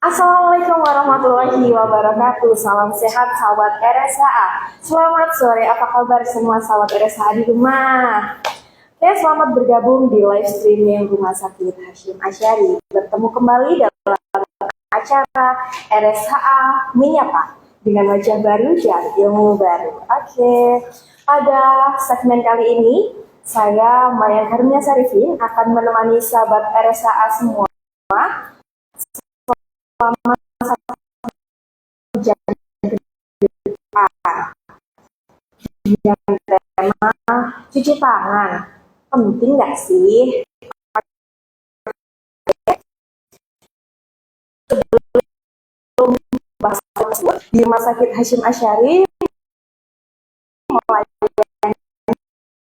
Assalamualaikum warahmatullahi wabarakatuh. Salam sehat sahabat RSHA. Selamat sore, apa kabar semua sahabat RSHA di rumah? Oke, selamat bergabung di live streaming Rumah Sakit Hasyim Asyari. Bertemu kembali dalam acara RSHA Menyapa dengan wajah baru dan ilmu baru. Oke, pada segmen kali ini saya Maya Karunia Sarifin akan menemani sahabat RSHA semua selama jam dengan tema cuci tangan. Penting nggak sih? Di Rumah Sakit Hasyim Asyari melayani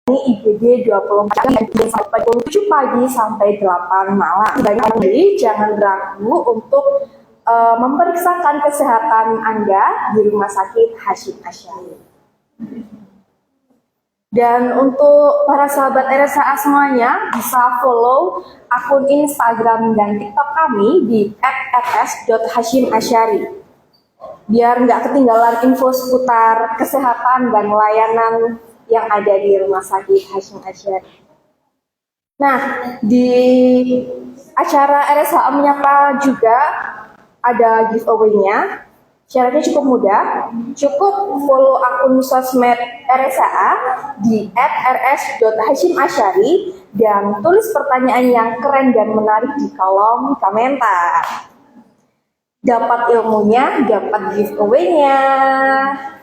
IGD 24 jam sampai 7 pagi sampai 8 malam. Jadi jangan ragu untuk memeriksakan kesehatan Anda di Rumah Sakit Hasyim Asyari. Dan untuk para sahabat RSHA semuanya bisa follow akun Instagram dan TikTok kami di @rs.hasyimasyari biar nggak ketinggalan info seputar kesehatan dan layanan yang ada di Rumah Sakit Hasyim Asyari. Nah, di acara RSHA Menyapa juga ada giveaway-nya. Syaratnya cukup mudah, cukup follow akun sosmed RSHA di @rs.hasyimasyari dan tulis pertanyaan yang keren dan menarik di kolom komentar. Dapat ilmunya, dapat giveaway-nya.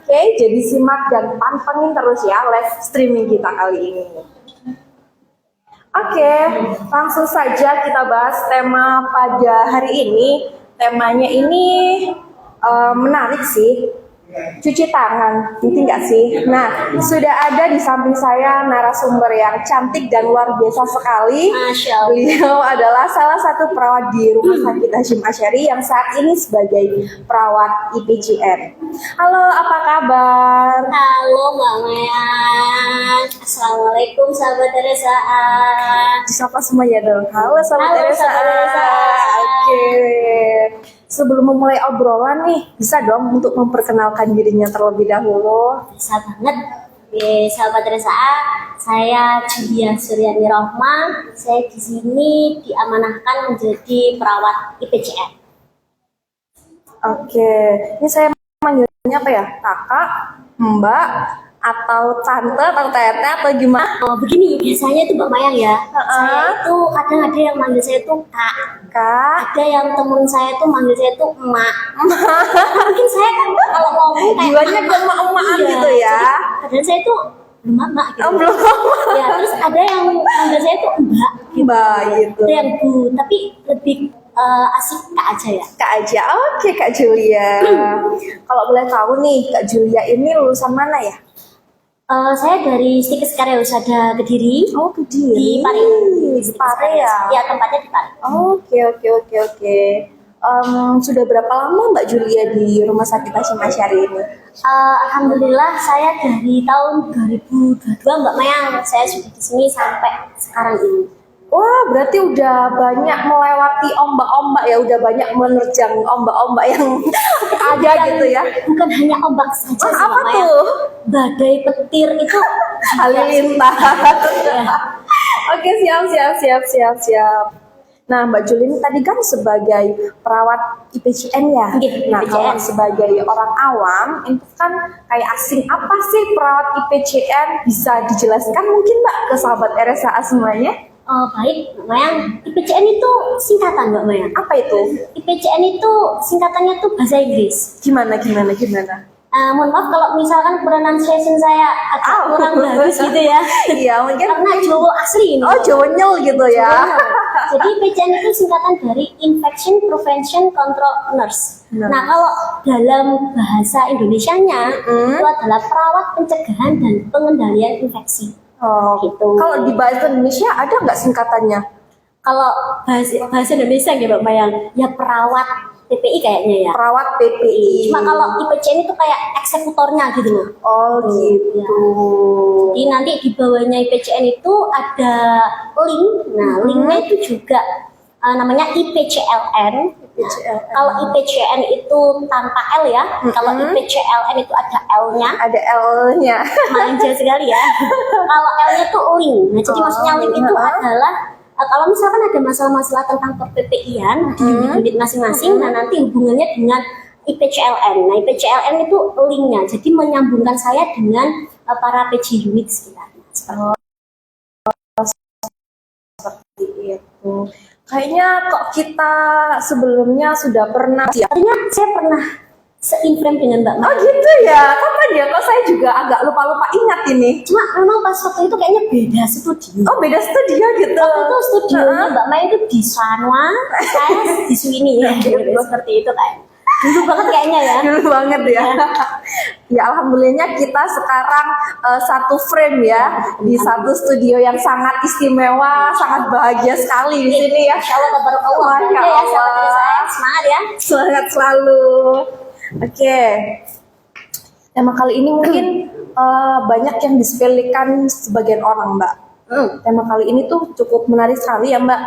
Oke, jadi simak dan pantengin terus ya live streaming kita kali ini. Oke, langsung saja kita bahas tema pada hari ini. Temanya ini menarik sih, cuci tangan, penting nggak sih? Nah, sudah ada di samping saya narasumber yang cantik dan luar biasa sekali. Beliau adalah salah satu perawat di Rumah Sakit Hasyim Asyari yang saat ini sebagai perawat IPJN. Halo, apa kabar? Halo Mbak Maya. Assalamualaikum sahabat RSHA. Disapa semuanya dong. Halo sahabat RSHA. Oke. Sebelum memulai obrolan nih, bisa dong untuk memperkenalkan dirinya terlebih dahulu. Bisa banget. Sahabat RSHA, saya Julia Suryani Rohma. Saya di sini diamanahkan menjadi perawat IPJN. Oke, ini saya manggilnya apa ya? Kakak, Mbak, atau tante, atau tete, atau gimana? Oh, begini, biasanya itu Mbak Mayang ya. Saya itu kadang ada yang manggil saya itu Kak. Ada yang temen saya tuh manggil saya tuh Emak. Mungkin saya kan kalau ngomong kayak jiwanya emak-emakan iya, gitu ya. Padahal saya tuh belum Emak gitu. Oh, belum. Ya, terus ada yang manggil saya tuh Mbak. Mbak gitu. Ada yang Bu, tapi lebih asik Kak aja ya. Kak aja, oke Kak Julia. Kalau boleh tahu nih, Kak Julia ini lulusan mana ya? Saya dari Stikes Karya Husada Kediri. Oh, Kediri. Di Pari. Di Pari ya? Ya, tempatnya di Pari. Oke. Sudah berapa lama Mbak Julia di Rumah Sakit Hasyim Asyari ini? Alhamdulillah saya dari tahun 2022 Mbak Mayang. Saya sudah di sini sampai sekarang ini. Wah, berarti udah banyak melewati ombak-ombak ya, udah banyak menerjang ombak-ombak yang ada gitu ya. Bukan hanya ombak saja sih, apa Mbak Mayang. tuh? Badai petir itu Halilintar. Ya. Oke, siap. Nah, Mbak Julia ini tadi kan sebagai perawat IPJN ya. Nah, kalau sebagai orang awam itu kan kayak asing, apa sih perawat IPJN? Bisa dijelaskan mungkin Mbak ke sahabat RSHA semuanya? Baik, Mbak Mayang. IPJN itu singkatan Mbak Mayang. Apa itu? IPJN itu singkatannya tuh bahasa Inggris. Gimana? Mohon maaf kalau misalkan pronunciation saya agak kurang bagus gitu ya. Iya, mungkin karena Jawa asli ini. Oh, Jawa nyel gitu ya. Jadi IPJN itu singkatan dari Infection Prevention Control Nurse. Nah, kalau dalam bahasa Indonesianya itu adalah perawat pencegahan dan pengendalian infeksi. Oh, gitu. Kalau di bahasa Indonesia ada nggak singkatannya? Kalau bahasa Indonesia ya Mbak Mayang, ya perawat PPI kayaknya ya. Perawat PPI. Cuma kalau IPJN itu kayak eksekutornya gitu loh. Oh gitu. Ya. Jadi nanti di bawahnya IPJN itu ada link. Nah, linknya itu juga namanya IPCLN. Kalau IPCN itu tanpa L ya, kalau IPCLN itu ada L-nya. Ada L-nya. Manja sekali ya. Kalau L-nya itu link. Nah, jadi maksudnya link itu adalah kalau misalkan ada masalah-masalah tentang per-PPI-an di unit masing-masing, nah nanti hubungannya dengan IPCLN. Nah, IPCLN itu linknya, jadi menyambungkan saya dengan para PJ unit sekitarnya. Seperti itu. Kayaknya kok kita sebelumnya sudah pernah ya? Artinya saya pernah se-inframe dengan Mbak Oh Maya. gitu ya? Kapan ya? Kok saya juga agak lupa-lupa ingat ini. Cuma memang pas waktu itu kayaknya beda studio. Oh beda studio gitu. Waktu itu studionya Mbak Maya itu di Sanwa, saya di Swini ya, seperti itu kan. Dulu banget kayaknya ya. Dulu banget ya. Ya alhamdulillahnya kita sekarang satu frame ya di satu studio yang sangat istimewa, sangat bahagia sekali di sini ya. Masya Allah, tabarakallah. Masya Ya, Allah. sahabat saya, semangat ya. Semangat selalu. Oke. Tema kali ini mungkin banyak yang disepelekan sebagian orang, Mbak. Tema kali ini tuh cukup menarik sekali ya, Mbak.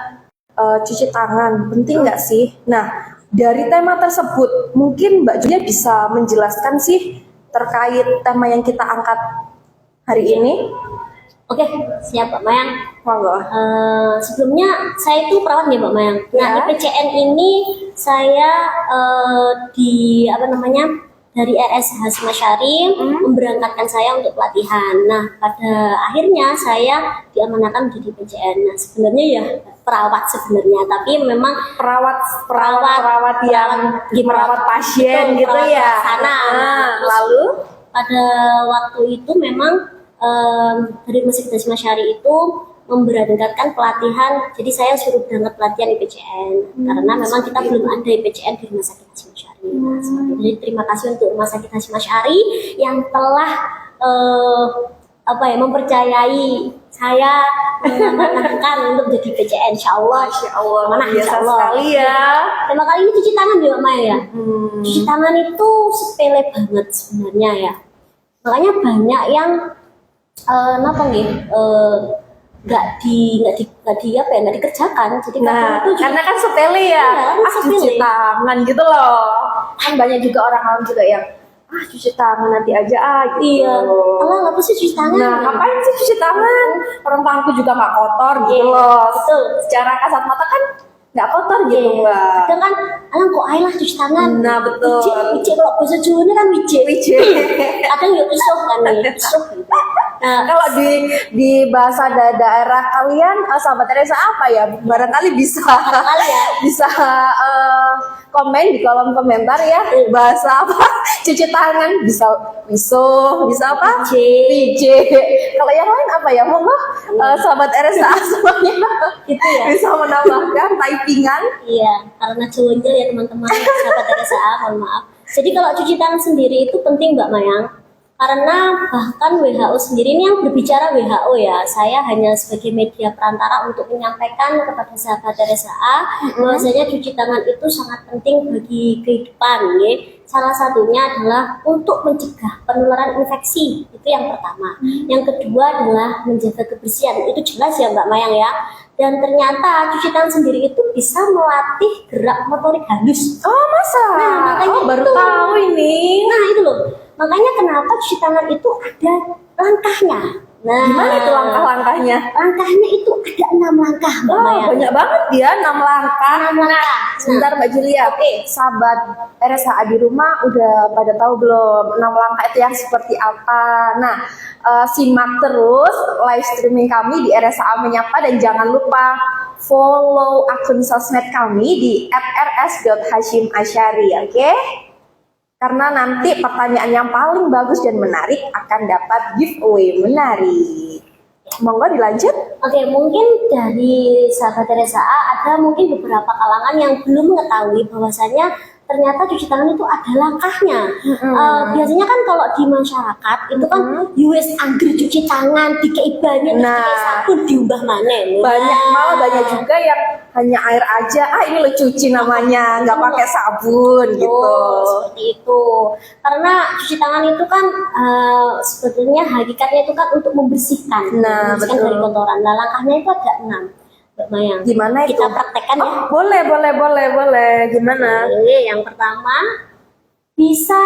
Cuci tangan, penting nggak sih? Nah, dari tema tersebut, mungkin Mbak Julia bisa menjelaskan sih terkait tema yang kita angkat hari ini. Oke, siap Mbak Mayang. Monggo. Sebelumnya saya itu perawat ya Mbak Mayang. Nah, Ya. IPCN ini saya di apa namanya dari RSH Syari memberangkatkan saya untuk pelatihan. Nah, pada akhirnya saya diamanahkan menjadi IPCN. Nah, sebenarnya ya perawat sebenarnya, tapi memang perawat yang merawat pasien Betul, gitu perawat ya. sana. Terus Lalu pada waktu itu memang dari Rumah Sakit Hasyim Asy'ari itu memberangkatkan pelatihan, jadi saya suruh berangkat pelatihan IPCN karena memang kita belum ada IPCN di Rumah Sakit Hasyim Asy'ari. Nah, seperti itu. Jadi terima kasih untuk Rumah Sakit Hasyim Asy'ari yang telah mempercayai saya mengamanahkan untuk jadi IPCN. Insya Allah, Masya Allah, Amanah, biasa insya Allah. sekali ya. Tema kali ini cuci tangan ya Mbak Maya ya. Cuci tangan itu sepele banget sebenarnya ya. Makanya banyak yang nggak dikerjakan. Jadi Nah, kadang itu karena kan sepele ya. Iya, kan Cuci sepele. tangan gitu loh. Kan banyak juga orang awam juga yang cuci tangan nanti aja gitu. Iya. Allah apa sih cuci tangan? Nah, ngapain sih cuci tangan? Orang tanganku juga nggak kotor gitu Iya, loh. betul. Secara kasat mata kan nggak kotor gitu, Iya. Mbak. Kadang kan, alang kok ayolah cuci tangan. Nah, betul. Wicik kalau bahasa Jawa kan wicik. Wicik. Kadang yuk isuh kan nih, isuh gitu. Nah, Kalau di bahasa daerah kalian, sahabat Teresa apa ya? Barangkali bisa kali ya. bisa komen di kolom komentar ya. Bahasa apa? Cuci tangan bisa wisuh, bisa apa? Wicik. Kalau yang lain apa ya? Monggo sahabat RSA semuanya Gitu ya. bisa menambahkan typingan. Iya, karena Jawa ya teman-teman, sahabat RSA, mohon maaf. Jadi kalau cuci tangan sendiri itu penting Mbak Mayang. Karena bahkan WHO sendiri, ini yang berbicara WHO ya, saya hanya sebagai media perantara untuk menyampaikan kepada sahabat RSA bahwasanya cuci tangan itu sangat penting bagi kehidupan ya. Salah satunya adalah untuk mencegah penularan infeksi, itu yang pertama. Yang kedua adalah menjaga kebersihan, itu jelas ya Mbak Mayang ya. Dan ternyata cuci tangan sendiri itu bisa melatih gerak motorik halus. Oh masa? Nah, makanya baru itu. tahu ini. Nah itu loh, makanya kenapa cuci tangan itu ada langkahnya. Nah, Gimana itu langkah-langkahnya? Langkahnya itu ada 6 langkah Mbak Oh, Maya. banyak banget ya 6 langkah. 6 langkah. Sebentar Mbak Julia. Sahabat RSA di rumah udah pada tahu belum 6 langkah itu yang seperti apa? Nah, simak terus live streaming kami di RSA Menyapa dan jangan lupa follow akun sosmed kami di @rs.hasyimasyari, oke? Karena nanti pertanyaan yang paling bagus dan menarik akan dapat giveaway menarik. Monggo dilanjut. Oke, mungkin dari sahabat RSA ada mungkin beberapa kalangan yang belum mengetahui bahwasanya ternyata cuci tangan itu ada langkahnya. Biasanya kan kalau di masyarakat itu kan US anggur cuci tangan, dikei banyak, Nah. dikei sabun, diubah manen. Malah banyak juga yang hanya air aja. Ini lo cuci namanya, nggak pakai sabun gitu. Seperti itu. Karena cuci tangan itu kan sebetulnya hakikatnya itu kan untuk membersihkan, Nah, membersihkan betul. dari kotoran. Nah, langkahnya itu ada 6. Mbak Mayang. Gimana itu? Kita praktekkan ya. Boleh. Gimana? Oke, yang pertama bisa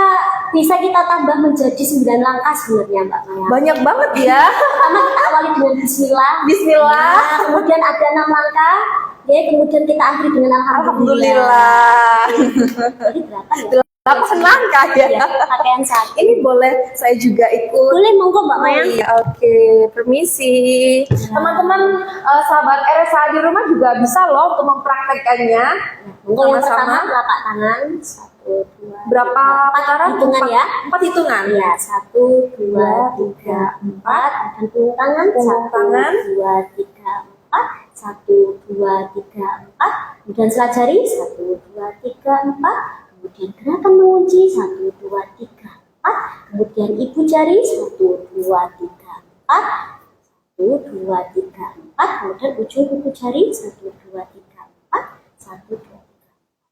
kita tambah menjadi 9 langkah sebenarnya Mbak Mayang. Banyak banget ya. Pertama kita awali dengan Bismillah. Bismillah. Nah, kemudian ada 6 langkah. Ya, kemudian kita akhiri dengan Alhamdulillah. Alhamdulillah. Jadi berapa ya? 8 langkah ya. Ya, pakaian satu. Ini boleh saya juga ikut. Boleh, monggo Mbak Mayang. Iya, oke, permisi. Teman-teman sahabat RSA di rumah juga bisa loh untuk mempraktekkannya. Monggo yang pertama Sama-sama. telapak tangan. 1, 2, Berapa putaran? hitungan ya? 4 hitungan. Ya, 1, 2, 3, 4. Dan punggung tangan. Punggung 1, tangan. 2, 3, 4. 1, 2, 3, 4. Kemudian selat jari. 1, 2, 3, 4. Kemudian gerakan mengunci 1, 2, 3, 4. Kemudian ibu jari 1, 2, 3, 4. 1, 2, 3, 4. Kemudian ujung ibu jari 1, 2, 3, 4. 1, 2, 3.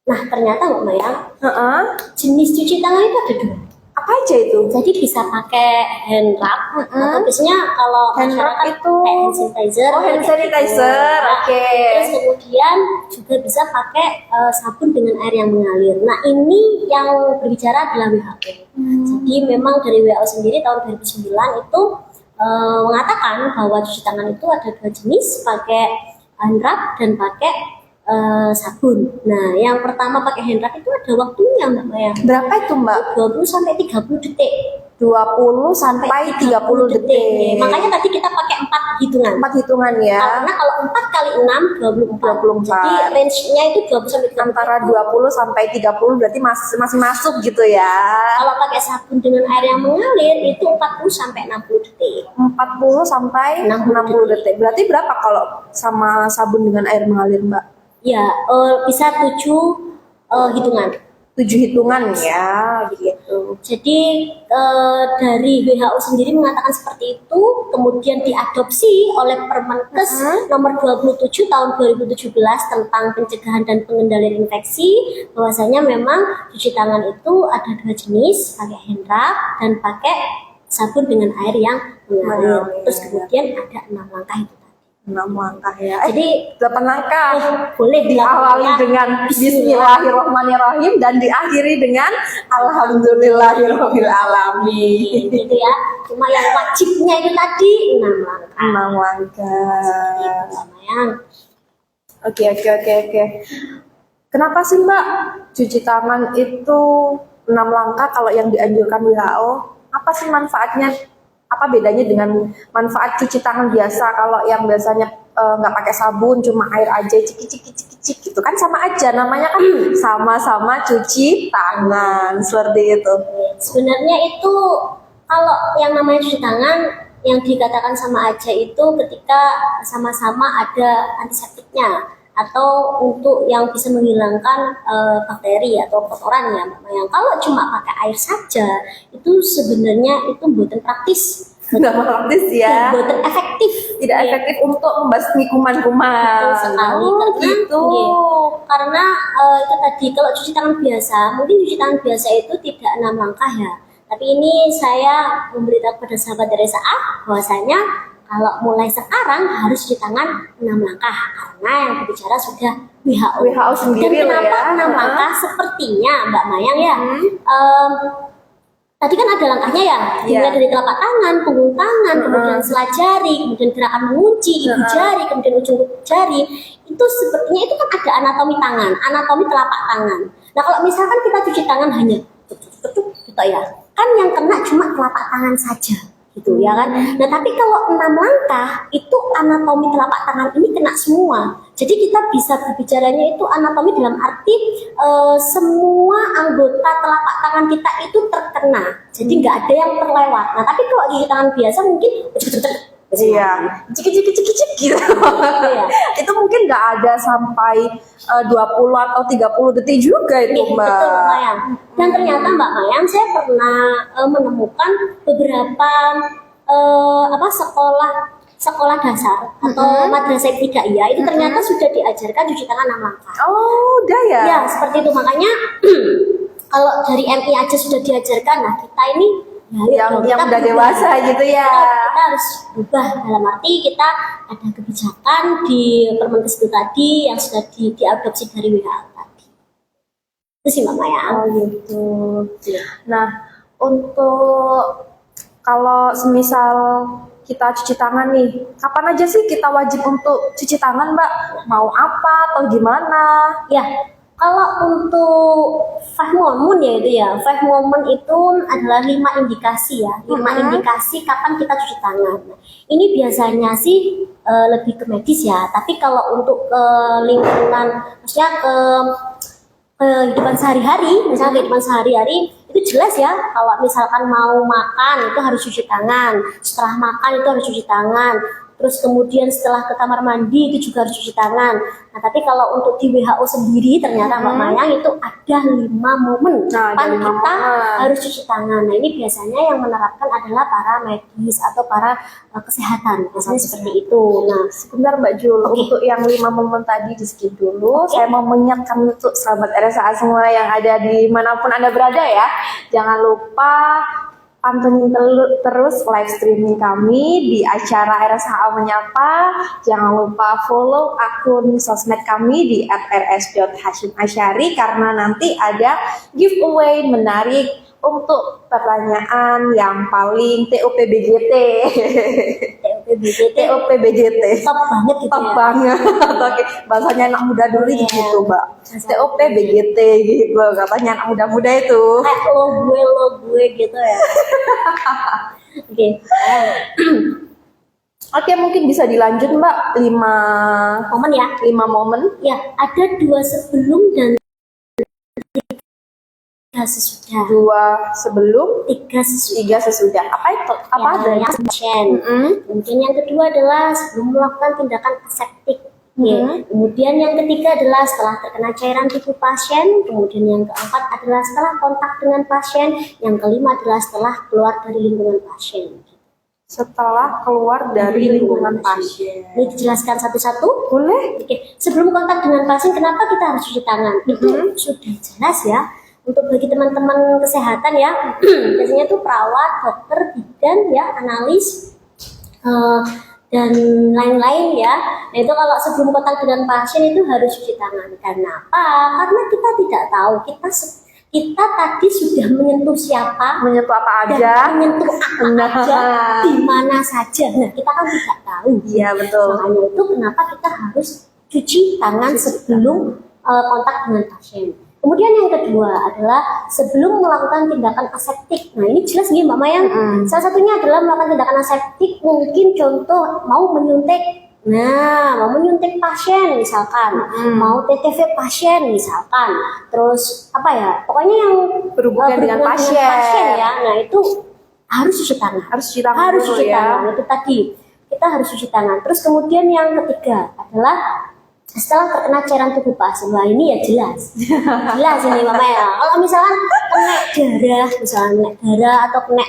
Nah, ternyata Mbak Mayang, Heeh. jenis cuci tangan itu ada 2. Apa aja itu? Jadi bisa pakai hand rub atau biasanya kalau Hand rub masyarakat itu- pakai hand sanitizer. Oh, hand kayak sanitizer, gitu. oke. Terus kemudian juga bisa pakai sabun dengan air yang mengalir. Nah, ini yang berbicara adalah WHO. Jadi memang dari WHO sendiri tahun 2009 itu mengatakan bahwa cuci tangan itu ada 2 jenis, pakai hand rub dan pakai sabun. Nah, yang pertama pakai hand rub itu ada waktunya Mbak Maya. Berapa itu, Mbak? 20 sampai 30 detik. 20 sampai 30 detik. Makanya tadi kita pakai 4 hitungan. 4 hitungan ya. Karena kalau 4 kali 6 24. 24. Jadi range-nya itu 20 sampai 30. Antara 20 sampai 30 berarti masih masuk gitu ya. Kalau pakai sabun dengan air yang mengalir itu 40 sampai 60 detik. 40 sampai 60 detik. Berarti berapa kalau sama sabun dengan air mengalir, Mbak? Ya, bisa 7 hitungan. 7 hitungan ya, gitu. Jadi dari WHO sendiri mengatakan seperti itu, kemudian diadopsi oleh Permenkes nomor 27 tahun 2017 tentang pencegahan dan pengendalian infeksi, bahwasanya memang cuci tangan itu ada 2 jenis, pakai hand rub dan pakai sabun dengan air yang mengalir. Terus kemudian ada 6 langkah itu. 6 langkah ya. Jadi 8 langkah. boleh Diawali dilakukan dengan Bismillahirrahmanirrahim dan diakhiri dengan Alhamdulillahirrahmanirrahim. gitu ya. Cuma yang wajibnya itu tadi 6 langkah. 6 langkah. Mbak Mayang. Oke. Kenapa sih, Mbak, cuci tangan itu 6 langkah kalau yang dianjurkan WHO? Apa sih manfaatnya? Apa bedanya dengan manfaat cuci tangan biasa? Kalau yang biasanya nggak pakai sabun, cuma air aja, cik gitu kan sama aja. Namanya kan sama-sama cuci tangan, seperti itu. Sebenarnya itu kalau yang namanya cuci tangan yang dikatakan sama aja itu ketika sama-sama ada antiseptiknya atau untuk yang bisa menghilangkan bakteri atau kotoran ya Mbak Mayang. Kalau cuma pakai air saja itu sebenarnya itu bukan praktis, Nggak praktis ya. bukan efektif. Tidak Iya. efektif untuk membasmi kuman-kuman. Betul sekali. Oh, Karena, gitu. karena itu tadi kalau cuci tangan biasa, mungkin cuci tangan biasa itu tidak 6 langkah ya. Tapi ini saya memberitahu kepada sahabat RSA bahwasanya kalau mulai sekarang harus cuci tangan 6 langkah karena yang berbicara sudah WHO. WHO sendiri Dan loh kenapa ya. 6 langkah? Sepertinya Mbak Mayang ya. Tadi kan ada langkahnya ya, dimulai dari telapak tangan, punggung tangan, kemudian selat jari, kemudian gerakan mengunci, ibu jari, kemudian ujung jari. Itu sepertinya itu kan ada anatomi tangan, anatomi telapak tangan. Nah kalau misalkan kita cuci tangan hanya tuk gitu ya, kan yang kena cuma telapak tangan saja. Gitu ya kan. Nah tapi kalau 6 langkah itu anatomi telapak tangan ini kena semua. Jadi kita bisa berbicaranya itu anatomi dalam arti semua anggota telapak tangan kita itu terkena. Jadi nggak ada yang terlewat. Nah tapi kalau gigi tangan biasa mungkin Iya, cik gitu. ya. Itu mungkin nggak ada sampai 20 atau 30 detik juga itu, Nih, Mbak. betul Mbak Mayang. Dan ternyata Mbak Mayang saya pernah menemukan beberapa sekolah dasar atau madrasah ibtidaiyah itu ternyata sudah diajarkan cuci tangan 6 langkah. Oh, udah ya? Ya, seperti itu. Makanya kalau dari MI aja sudah diajarkan, nah kita ini Ya, yang kita udah berubah. dewasa gitu ya. Kita harus berubah, dalam arti kita ada kebijakan di Permenkes itu tadi yang sudah diadopsi dari WHO tadi. Itu sih Mbak Maya. Oh gitu. Nah, untuk kalau semisal kita cuci tangan nih, kapan aja sih kita wajib untuk cuci tangan, Mbak? Mau apa atau gimana? Ya, kalau untuk 5 moment ya itu ya, 5 moment itu adalah 5 indikasi ya, 5 indikasi kapan kita cuci tangan. Nah, ini biasanya sih lebih ke medis ya, tapi kalau untuk ke lingkungan, maksudnya ke kehidupan sehari-hari, misalnya kehidupan sehari-hari itu jelas ya, kalau misalkan mau makan itu harus cuci tangan, setelah makan itu harus cuci tangan, terus kemudian setelah ke kamar mandi itu juga harus cuci tangan. Nah, tapi kalau untuk di WHO sendiri ternyata Mbak Mayang itu ada 5 momen Nah, ada kapan 5 kita momen. harus cuci tangan. Nah, ini biasanya yang menerapkan adalah para medis atau para kesehatan, misalnya seperti itu. Nah, Sebentar Mbak Jul, Oke. untuk yang 5 momen tadi di skip dulu. Saya mau mengingatkan untuk sahabat RSA semua yang ada di manapun Anda berada ya. Jangan lupa pantengin terus live streaming kami di acara RSHA Menyapa. Jangan lupa follow akun sosmed kami di @rs.hashimasyari karena nanti ada giveaway menarik untuk pertanyaan yang paling TOPBGT. TOPBGT TOPBGT. top banget gitu Top ya. banget. Oke, bahasanya anak muda dulu Iya. gitu, Mbak. TOPBGT gitu, katanya anak muda-muda itu. Kayak lo gue gitu ya. Oke. Oke, mungkin bisa dilanjut, Mbak. 5 Momen ya. momen. Ya, ada 2 sebelum dan 3 sesudah. 2 sebelum, 3 sesudah. 3 sesudah. Apa itu? Apa ada? Yang pasien. Mm-mm. Kemudian yang kedua adalah sebelum melakukan tindakan aseptik. Oke. Mhm. Kemudian yang ketiga adalah setelah terkena cairan tubuh pasien. Kemudian yang keempat adalah setelah kontak dengan pasien. Yang kelima adalah setelah keluar dari lingkungan pasien. Setelah keluar dari lingkungan pasien. Ini dijelaskan satu-satu. Boleh? Oke, sebelum kontak dengan pasien, kenapa kita harus cuci tangan? Itu sudah jelas ya. Untuk bagi teman-teman kesehatan ya, biasanya tuh perawat, dokter, bidan ya, analis, dan lain-lain ya. Nah itu kalau sebelum kontak dengan pasien itu harus cuci tangan. Kenapa? Karena kita tidak tahu kita tadi sudah menyentuh siapa, Menyentuh apa aja? dan menyentuh apa Nah. aja, di mana saja. Nah kita kan tidak tahu. Iya, betul. Makanya itu kenapa kita harus cuci tangan sebelum kontak dengan pasien. Kemudian yang kedua adalah sebelum melakukan tindakan aseptik. Nah ini jelas nih Mbak Mayang. Salah satunya adalah melakukan tindakan aseptik, mungkin contoh mau menyuntik. Nah, mau menyuntik pasien misalkan, mau TTV pasien misalkan, terus apa ya? Pokoknya yang Berhubungan dengan pasien. ya. Nah itu harus cuci tangan. Harus cuci tangan Harus dulu cuci ya. tangan. Itu tadi kita harus cuci tangan. Terus kemudian yang ketiga adalah setelah terkena cairan tubuh pasien. Wah ini ya jelas jelas ini Mama ya. Kalau misalkan kena darah atau kena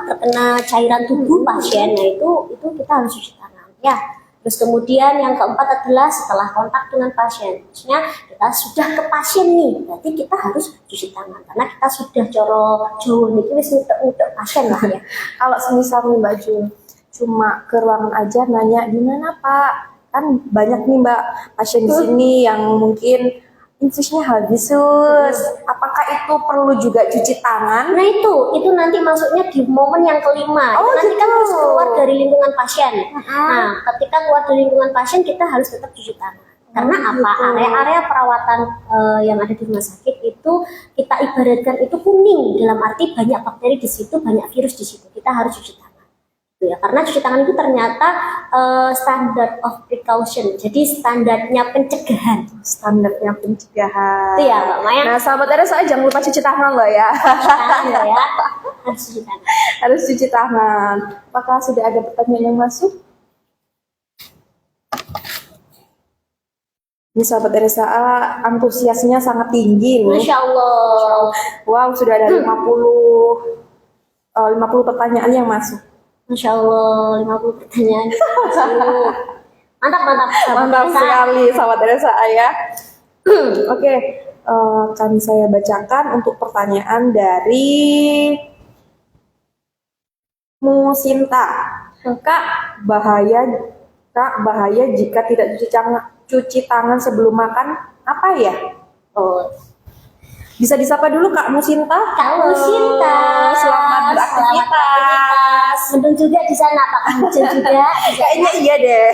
terkena cairan tubuh pasien, nah itu kita harus cuci tangan ya. Terus kemudian yang keempat adalah setelah kontak dengan pasien, maksudnya kita sudah ke pasien nih, berarti kita harus cuci tangan karena kita sudah coro jauh nih, wis untuk pasien lah ya. Kalau semisal nih Mbak Jul, cuma ke ruangan aja nanya di mana Pak, kan banyak nih Mbak pasien di sini yang mungkin infusnya habis sus. Apakah itu perlu juga cuci tangan? Nah itu nanti masuknya di momen yang kelima. Oh, Itu nanti kan gitu. harus keluar dari lingkungan pasien. Nah ketika keluar dari lingkungan pasien kita harus tetap cuci tangan. Karena apa? gitu. Area-area perawatan yang ada di rumah sakit itu kita ibaratkan itu kuning, dalam arti banyak bakteri di situ, banyak virus di situ. Kita harus cuci tangan. Ya, karena cuci tangan itu ternyata standard of precaution, jadi standarnya pencegahan. Standarnya pencegahan. Itu ya Mbak Maya. Nah sahabat RSA jangan lupa cuci tangan loh ya. Cuci tangan loh ya, harus cuci tangan. Harus cuci tangan. Apakah sudah ada pertanyaan yang masuk? Ini sahabat RSA antusiasnya sangat tinggi nih. Masya Allah. Wow, sudah ada 50 pertanyaan yang masuk. Masya Allah, 50 pertanyaan. Mantap. Mantap sekali sahabat RSA ya. Oke, akan saya bacakan untuk pertanyaan dari Musinta. Kak, bahaya jika tidak cuci tangan sebelum makan. Apa ya? Oh, Bisa disapa dulu Kak Musinta. Kak Musinta. Selamat beraktivitas. Mendung juga di sana, Pak. Hujan juga. Kayaknya iya deh.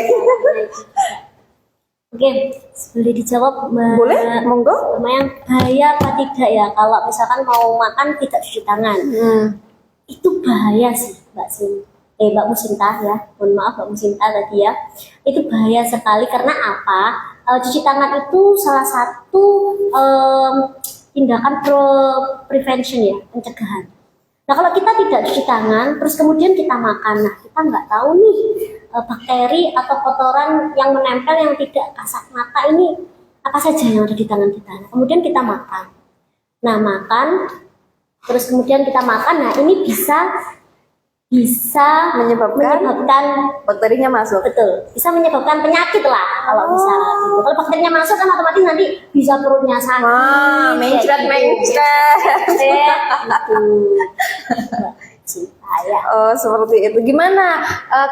Oke, boleh dijawab Mbak? Boleh, monggo. Yang bahaya apa tidak ya kalau misalkan mau makan tidak cuci tangan? Itu bahaya sih Mbak Musinta ya. Mohon maaf Mbak Musinta tadi ya. Itu bahaya sekali karena apa? Cuci tangan itu salah satu tindakan prevention ya, pencegahan. Nah kalau kita tidak cuci tangan, terus kemudian kita makan, nah kita nggak tahu nih bakteri atau kotoran yang menempel yang tidak kasat mata ini apa saja yang ada di tangan kita. Nah, kemudian kita makan. Nah makan, terus kemudian kita makan, nah ini bisa menyebabkan bakterinya masuk. Betul, bisa menyebabkan penyakit lah kalau bisa. Gitu. Kalau bakterinya masuk kan otomatis nanti bisa perutnya sakit. Mencret. Cinta ya. Oh, seperti itu. Gimana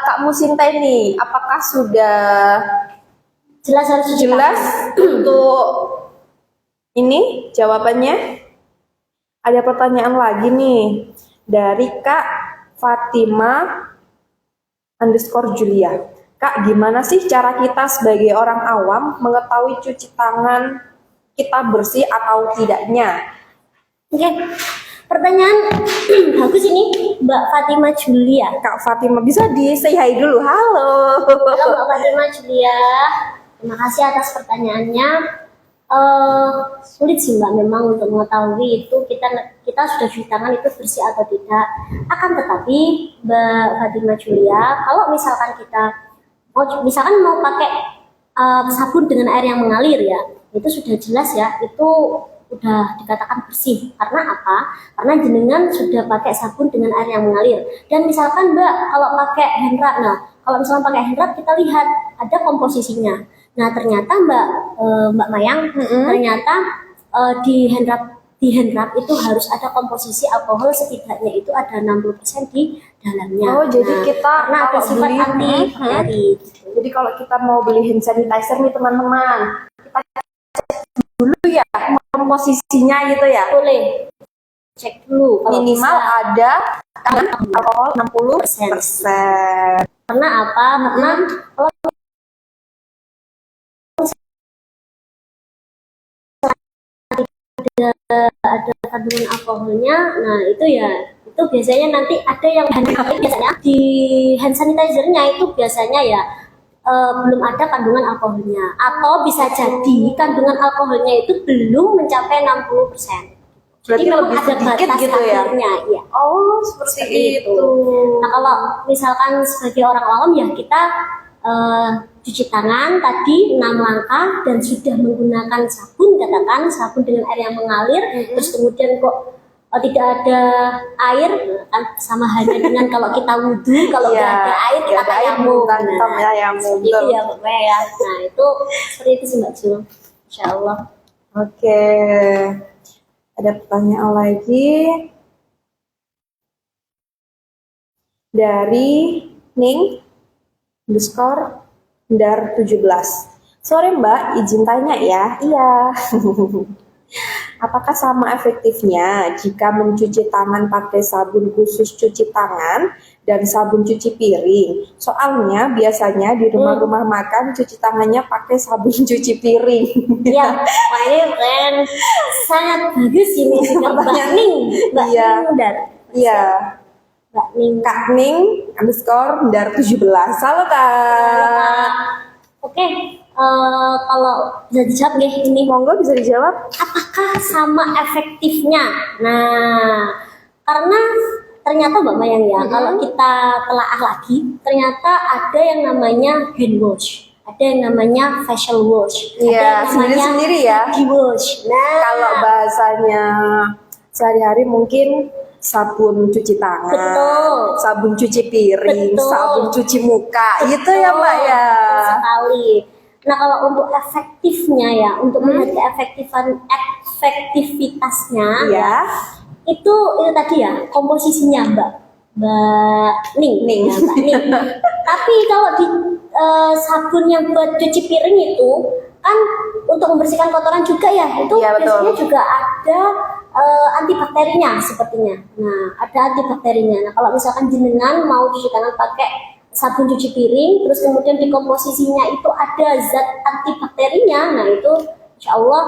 Kak Musinta ini? Apakah sudah Jelas harus cuci jelas tangan. untuk ini jawabannya? Ada pertanyaan lagi nih dari Kak Fatima _Julia. Kak, gimana sih cara kita sebagai orang awam mengetahui cuci tangan kita bersih atau tidaknya? Oke, pertanyaan bagus ini Mbak Fatima Julia. Kak Fatima, bisa di-say hi dulu. Halo. Halo Mbak Fatima Julia, terima kasih atas pertanyaannya. Sulit sih Mbak memang untuk mengetahui itu kita sudah cuci tangan itu bersih atau tidak. Akan tetapi Mbak Fatima Julia, kalau misalkan kita mau pakai sabun dengan air yang mengalir ya, itu sudah jelas ya, itu udah dikatakan bersih. Karena apa? Karena jenengan sudah pakai sabun dengan air yang mengalir. Dan misalkan Mbak kalau pakai hand rub, kalau misalkan pakai hand rub kita lihat ada komposisinya. Nah ternyata Mbak Mayang, ternyata di hand rub itu harus ada komposisi alkohol setidaknya itu ada 60% di dalamnya. Oh, jadi kita karena ada sifat anti bakteri. Jadi kalau kita mau beli hand sanitizer nih teman-teman, kita cek dulu ya komposisinya gitu ya. Boleh cek dulu kalau Minimal bisa. Ada alkohol 60%. Karena apa? Karena kalau ada kandungan alkoholnya, nah itu biasanya nanti ada yang biasanya di hand sanitizer-nya itu biasanya ya belum ada kandungan alkoholnya, atau bisa jadi kandungan alkoholnya itu belum mencapai 60%. Jadi memang ada batas gitu ya? kadarnya, ya. Oh, seperti itu. Nah kalau misalkan sebagai orang awam ya kita cuci tangan tadi 6 langkah dan sudah menggunakan sabun, katakan sabun dengan air yang mengalir, terus kemudian kok tidak ada air, kan sama halnya dengan kalau kita wudhu, kalau nggak ada air kita tayamum. Itu ya pokoknya ya. Nah itu seperti itu sih Mbak Jul, Insya Allah. Oke, ada pertanyaan lagi dari Ning _Dar17. Sore Mbak, izin tanya ya. Iya. Apakah sama efektifnya jika mencuci tangan pakai sabun khusus cuci tangan dan sabun cuci piring? Soalnya biasanya di rumah-rumah makan cuci tangannya pakai sabun cuci piring. Ya, wah ini sangat bagus ini Mbak Ning. Iya. Iya. Mbak Ning. Kak Ning _Dar17. Halo Kak. Oke, kalau bisa dijawab nih ini. Monggo bisa dijawab. Apakah sama efektifnya? Nah, karena ternyata Mbak Mayang ya, kalau kita telaah lagi, ternyata ada yang namanya hand wash, ada yang namanya facial wash, Iya, ada yang namanya sendiri ya. body wash. Nah, Kalau bahasanya sehari-hari mungkin sabun cuci tangan, betul, sabun cuci piring, betul, sabun cuci muka, betul, gitu ya Mbak ya. betul sekali. Nah kalau untuk efektifnya ya, untuk melihat efektivitasnya ya, itu tadi ya komposisinya Mbak. Mbak Ning. Ya, Mbak Ning. Tapi kalau di sabun yang buat cuci piring itu kan untuk membersihkan kotoran juga ya, itu Iya, betul. biasanya juga ada antibakterinya sepertinya. Nah, ada antibakterinya. Nah, kalau misalkan jenengan mau cuci tangan pakai sabun cuci piring, terus kemudian di komposisinya itu ada zat antibakterinya, nah itu insya Allah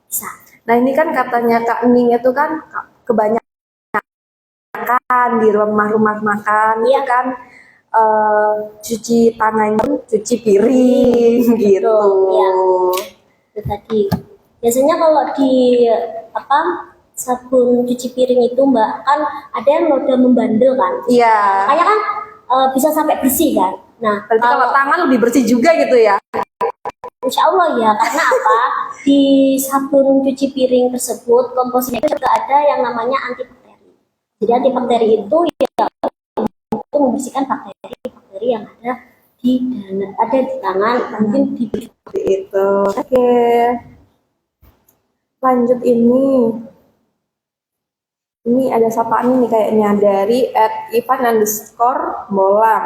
bisa. Nah ini kan katanya Kak Ning itu kan kebanyakan di rumah-rumah makan itu Iya. kan cuci tangan, cuci piring gitu. Iya. Itu tadi. Biasanya kalau di sabun cuci piring itu Mbak kan ada yang noda membandel kan. Iya. Makanya kan bisa sampai bersih kan. Nah, Berarti kalau tangan lebih bersih juga gitu ya? insya Allah ya, karena apa? Di sabun cuci piring tersebut komposisinya juga ada yang namanya antibakteri. Jadi antibakteri itu ya untuk membersihkan bakteri-bakteri yang ada di tangan, mungkin di Seperti itu. Oke. Lanjut ini. Ini ada sapaan nih kayaknya dari @ivan_bolang.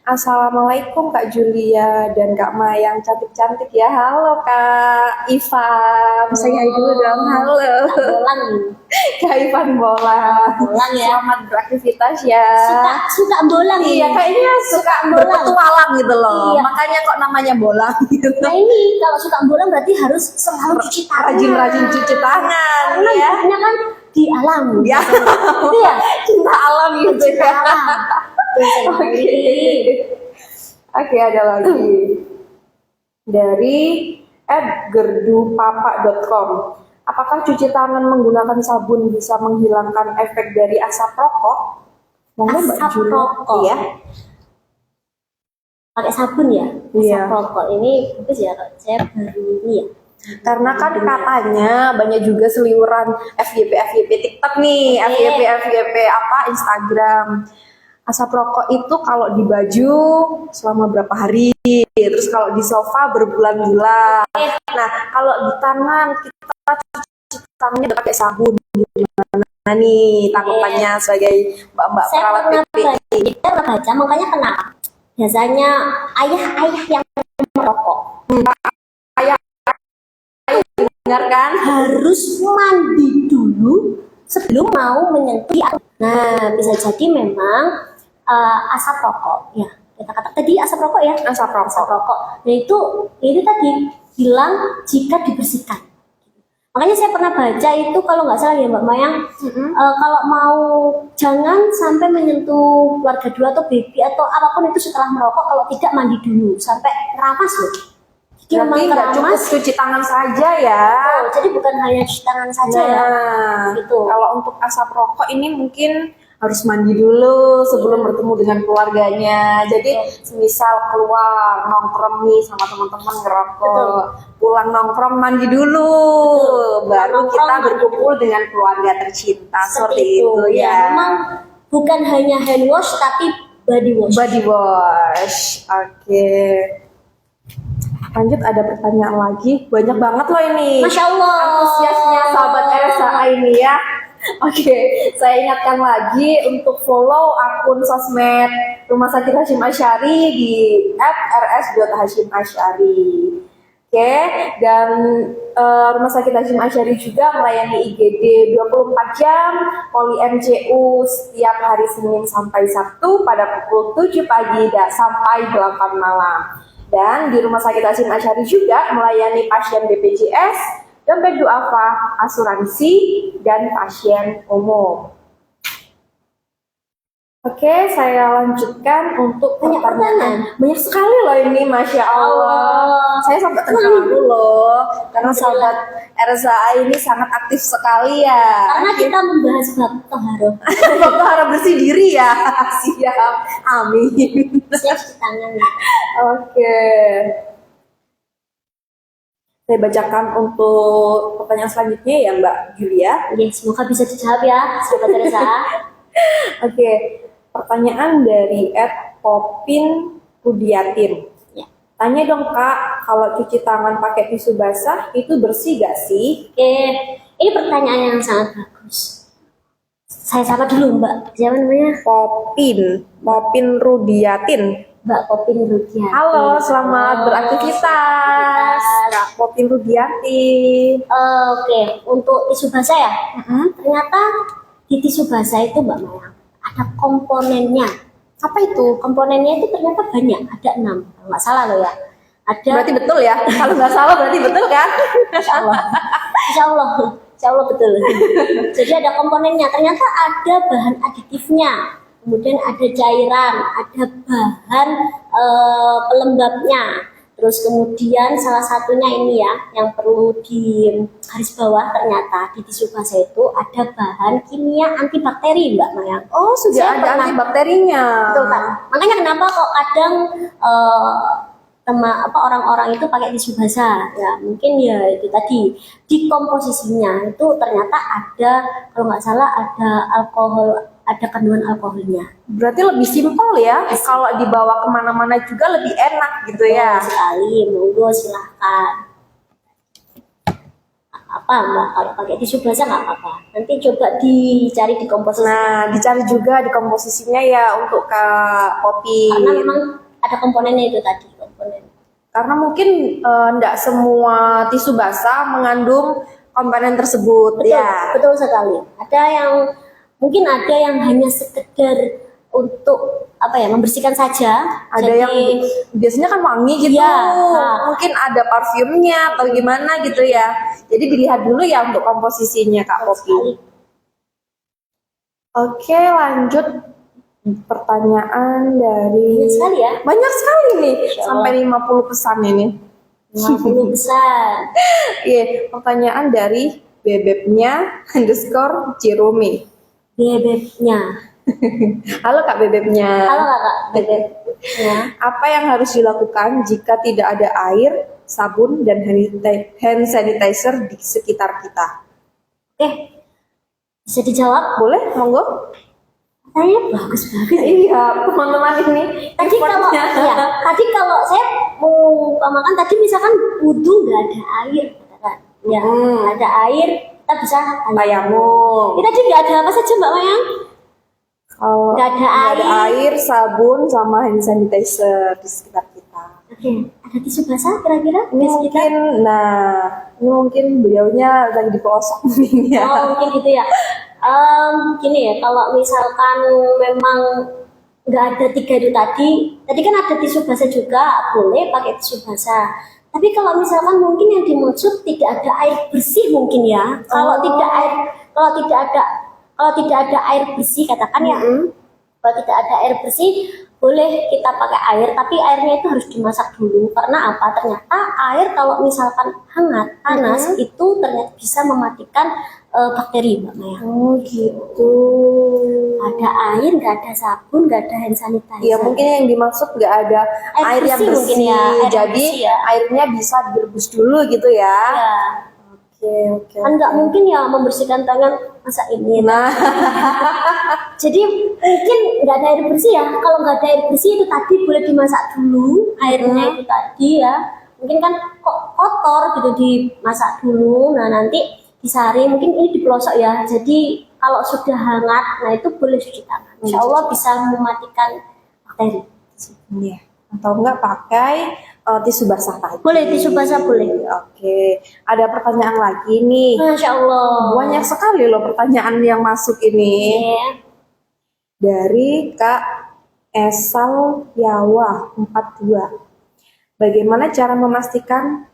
Assalamualaikum Kak Julia dan Kak Mayang cantik-cantik ya. Halo Kak Ivan. Saya dulu dong. Halo. bolang, Kak Ivan Bolang. bolang ya. Selamat beraktivitas ya. Suka bolang. Iya, ini. kayaknya suka berpetualang gitu loh. Iya. Makanya kok namanya bolang gitu. Nah ini kalau suka bolang berarti harus selalu cuci tangan. Rajin-rajin cuci tangan Karena ya. buktinya kan di alam. Ya. Itu ya. Cinta alam gitu Cinta ya. alam. Tuh, Oke, ada lagi dari @gerdupapa.com. Apakah cuci tangan menggunakan sabun bisa menghilangkan efek dari asap rokok? Monggo Mbak Asap Julia. rokok. Iya. Pakai sabun ya. Iya. Asap rokok ini bagus ya. Saya baru ini ya. Karena kan katanya banyak juga seliweran FYP TikTok nih, Oke. FYP Instagram. Asap rokok itu kalau di baju selama berapa hari, terus kalau di sofa berbulan-bulan. Nah, kalau di tangan kita cuci tangannya udah pakai sabun gimana nih tanggapannya sebagai mbak-mbak Saya perawat pernah PP? baca, makanya kenapa? Biasanya ayah-ayah yang merokok Benar kan? harus mandi dulu sebelum mau menyentuh. Nah, bisa jadi memang asap rokok. Ya, kita kata tadi asap rokok ya. Asap Asap rokok. rokok. Nah itu tadi bilang jika dibersihkan. Makanya saya pernah baca itu kalau nggak salah ya Mbak Mayang, kalau mau jangan sampai menyentuh keluarga dua atau baby atau apapun itu setelah merokok, kalau tidak mandi dulu sampai keramas loh. Jadi memang Berarti nggak cukup keramas. cuci tangan saja ya. Oh, jadi bukan hanya cuci tangan saja ya. Nah, Gitu. kalau untuk asap rokok ini mungkin harus mandi dulu sebelum bertemu dengan keluarganya. Jadi semisal keluar nongkrong nih sama teman-teman ngerokok, Betul. pulang nongkrong mandi dulu, baru Nongkrong, kita mandi berkumpul dengan keluarga tercinta. Seperti itu Ya, ya. memang bukan hanya hand wash tapi body wash. Body wash. Oke. Lanjut, ada pertanyaan lagi. Banyak banget loh ini. Masya Allah. Antusiasnya sahabat RSA ini ya. Oke, saya ingatkan lagi untuk follow akun sosmed Rumah Sakit Hasyim Asy'ari di @rs.hasyim_asy'ari. Oke, dan Rumah Sakit Hasyim Asy'ari juga melayani IGD 24 jam, poli MCU setiap hari Senin sampai Sabtu pada pukul 7 pagi sampai 8 malam. Dan di Rumah Sakit Hasyim Asy'ari juga melayani pasien BPJS, dompet duafa, asuransi, dan pasien umum. Oke, saya lanjutkan untuk Banyak pertanyaan. Banyak sekali loh ini, Masya Allah. Saya sampai terharu loh, karena sahabat RSA ini sangat aktif sekali ya. Karena kita membahas bab toharoh. Bapak harap bersih diri ya. Siap, amin. Siap cuci tangan. Oke. Saya bacakan untuk pertanyaan selanjutnya ya Mbak Julia. Ya, semoga bisa dijawab ya, Sobat Teresa. Oke, pertanyaan dari @popin Rudiatin. Ya. Tanya dong Kak, kalau cuci tangan pakai tisu basah itu bersih gak sih? Oke, ini pertanyaan yang sangat bagus. Saya sapa dulu Mbak. Siapa namanya? Popin Rudiatin. Mbak Popin Rudiati. Halo, selamat beraktivitas. Kak Popin Rudiati. Oke, untuk tisu basah ya. Ternyata di tisu basah itu Mbak Maya ada komponennya. Apa itu? Komponennya itu ternyata banyak, ada 6. Kalau nggak salah loh ya. Ada. Berarti betul ya? Kalau nggak salah berarti betul kan? Insya Allah. Insya Allah. Insya Allah betul. Jadi ada komponennya. Ternyata ada bahan aditifnya. Kemudian ada cairan, ada bahan pelembabnya. Terus kemudian salah satunya ini ya, yang perlu di garis bawah, ternyata di tisu basah itu ada bahan kimia antibakteri Mbak Maya. Oh, sudah ada antibakterinya. Betul kan? Makanya kenapa kok kadang orang-orang itu pakai tisu basah ya, mungkin ya itu tadi di komposisinya itu ternyata ada, kalau nggak salah ada alkohol, ada kandungan alkoholnya. Berarti lebih simpel ya, kalau dibawa kemana-mana juga lebih enak gitu ya. Betul sekali, monggo silahkan. Apa Mbak, kalau pakai tisu basah nggak apa-apa, nanti coba dicari di komposisi. Nah, dicari juga di komposisinya ya untuk Kak Popi. Karena memang ada komponennya itu tadi, komponen. Karena mungkin enggak semua tisu basah mengandung komponen tersebut. Betul, Ya. betul sekali. Ada yang mungkin ada yang hanya sekedar untuk apa ya, membersihkan saja. Ada yang biasanya kan wangi gitu. Iya, nah. Mungkin ada parfumnya atau gimana gitu ya. Jadi dilihat dulu ya untuk komposisinya Kak Popi. Oke, lanjut. Pertanyaan dari Banyak sekali ya. Banyak sekali nih, Insya Allah. sampai 50 pesan ini. 50 besar. Iya, pertanyaan dari bebeknya _ Cirumi. Bebeknya. Halo Kak Bebeknya. Halo kakak, bebeknya. Apa yang harus dilakukan jika tidak ada air, sabun, dan hand sanitizer di sekitar kita? Oke, bisa dijawab? Boleh, monggo? Saya bagus banget. Iya, teman-teman ini. Tadi kalau saya mau makan tadi misalkan wudhu nggak ada air, katakan. Ya, nggak ada air, kita bisa Tayamum. Ini tadi nggak ada apa saja Mbak Mayang? Kalau Nggak ada air, sabun, sama hand sanitizer di sekitar kita. Oke, ada tisu basah kira-kira di sekitar? Ini mungkin beliaunya lagi di pelosok mungkin ya. Oh, mungkin gitu ya. Gini ya, kalau misalkan memang nggak ada 3 itu tadi kan ada tisu basah juga, boleh pakai tisu basah. Tapi kalau misalkan mungkin yang dimaksud tidak ada air bersih mungkin ya. Kalau tidak ada air bersih, katakan ya. Kalau tidak ada air bersih, boleh kita pakai air, tapi airnya itu harus dimasak dulu. Karena apa? Ternyata air kalau misalkan hangat, panas, itu ternyata bisa mematikan bakteri, Mbak Maya. Oh gitu. Ada air, nggak ada sabun, nggak ada hand sanitizer. Ya mungkin yang dimaksud nggak ada air yang bersih bersih, mungkin ya, air jadi bersih ya. airnya bisa direbus dulu gitu ya. Ya. Oke. Kan nggak mungkin ya membersihkan tangan masa ini. Nah, Jadi mungkin nggak ada air bersih ya. Kalau nggak ada air bersih itu tadi boleh dimasak dulu airnya itu tadi ya. Mungkin kan kok kotor gitu, dimasak dulu. Nah nanti disaring, mungkin ini di pelosok ya. Jadi kalau sudah hangat, nah itu boleh cuci tangan. Insya Allah bisa mematikan bakteri. iya. Atau enggak pakai tisu basah tadi. Boleh tisu basah boleh. Oke, ada pertanyaan lagi nih. Masya Allah. Banyak sekali loh pertanyaan yang masuk ini. Ya. Dari Kak Esal Yawa 42. Bagaimana cara memastikan?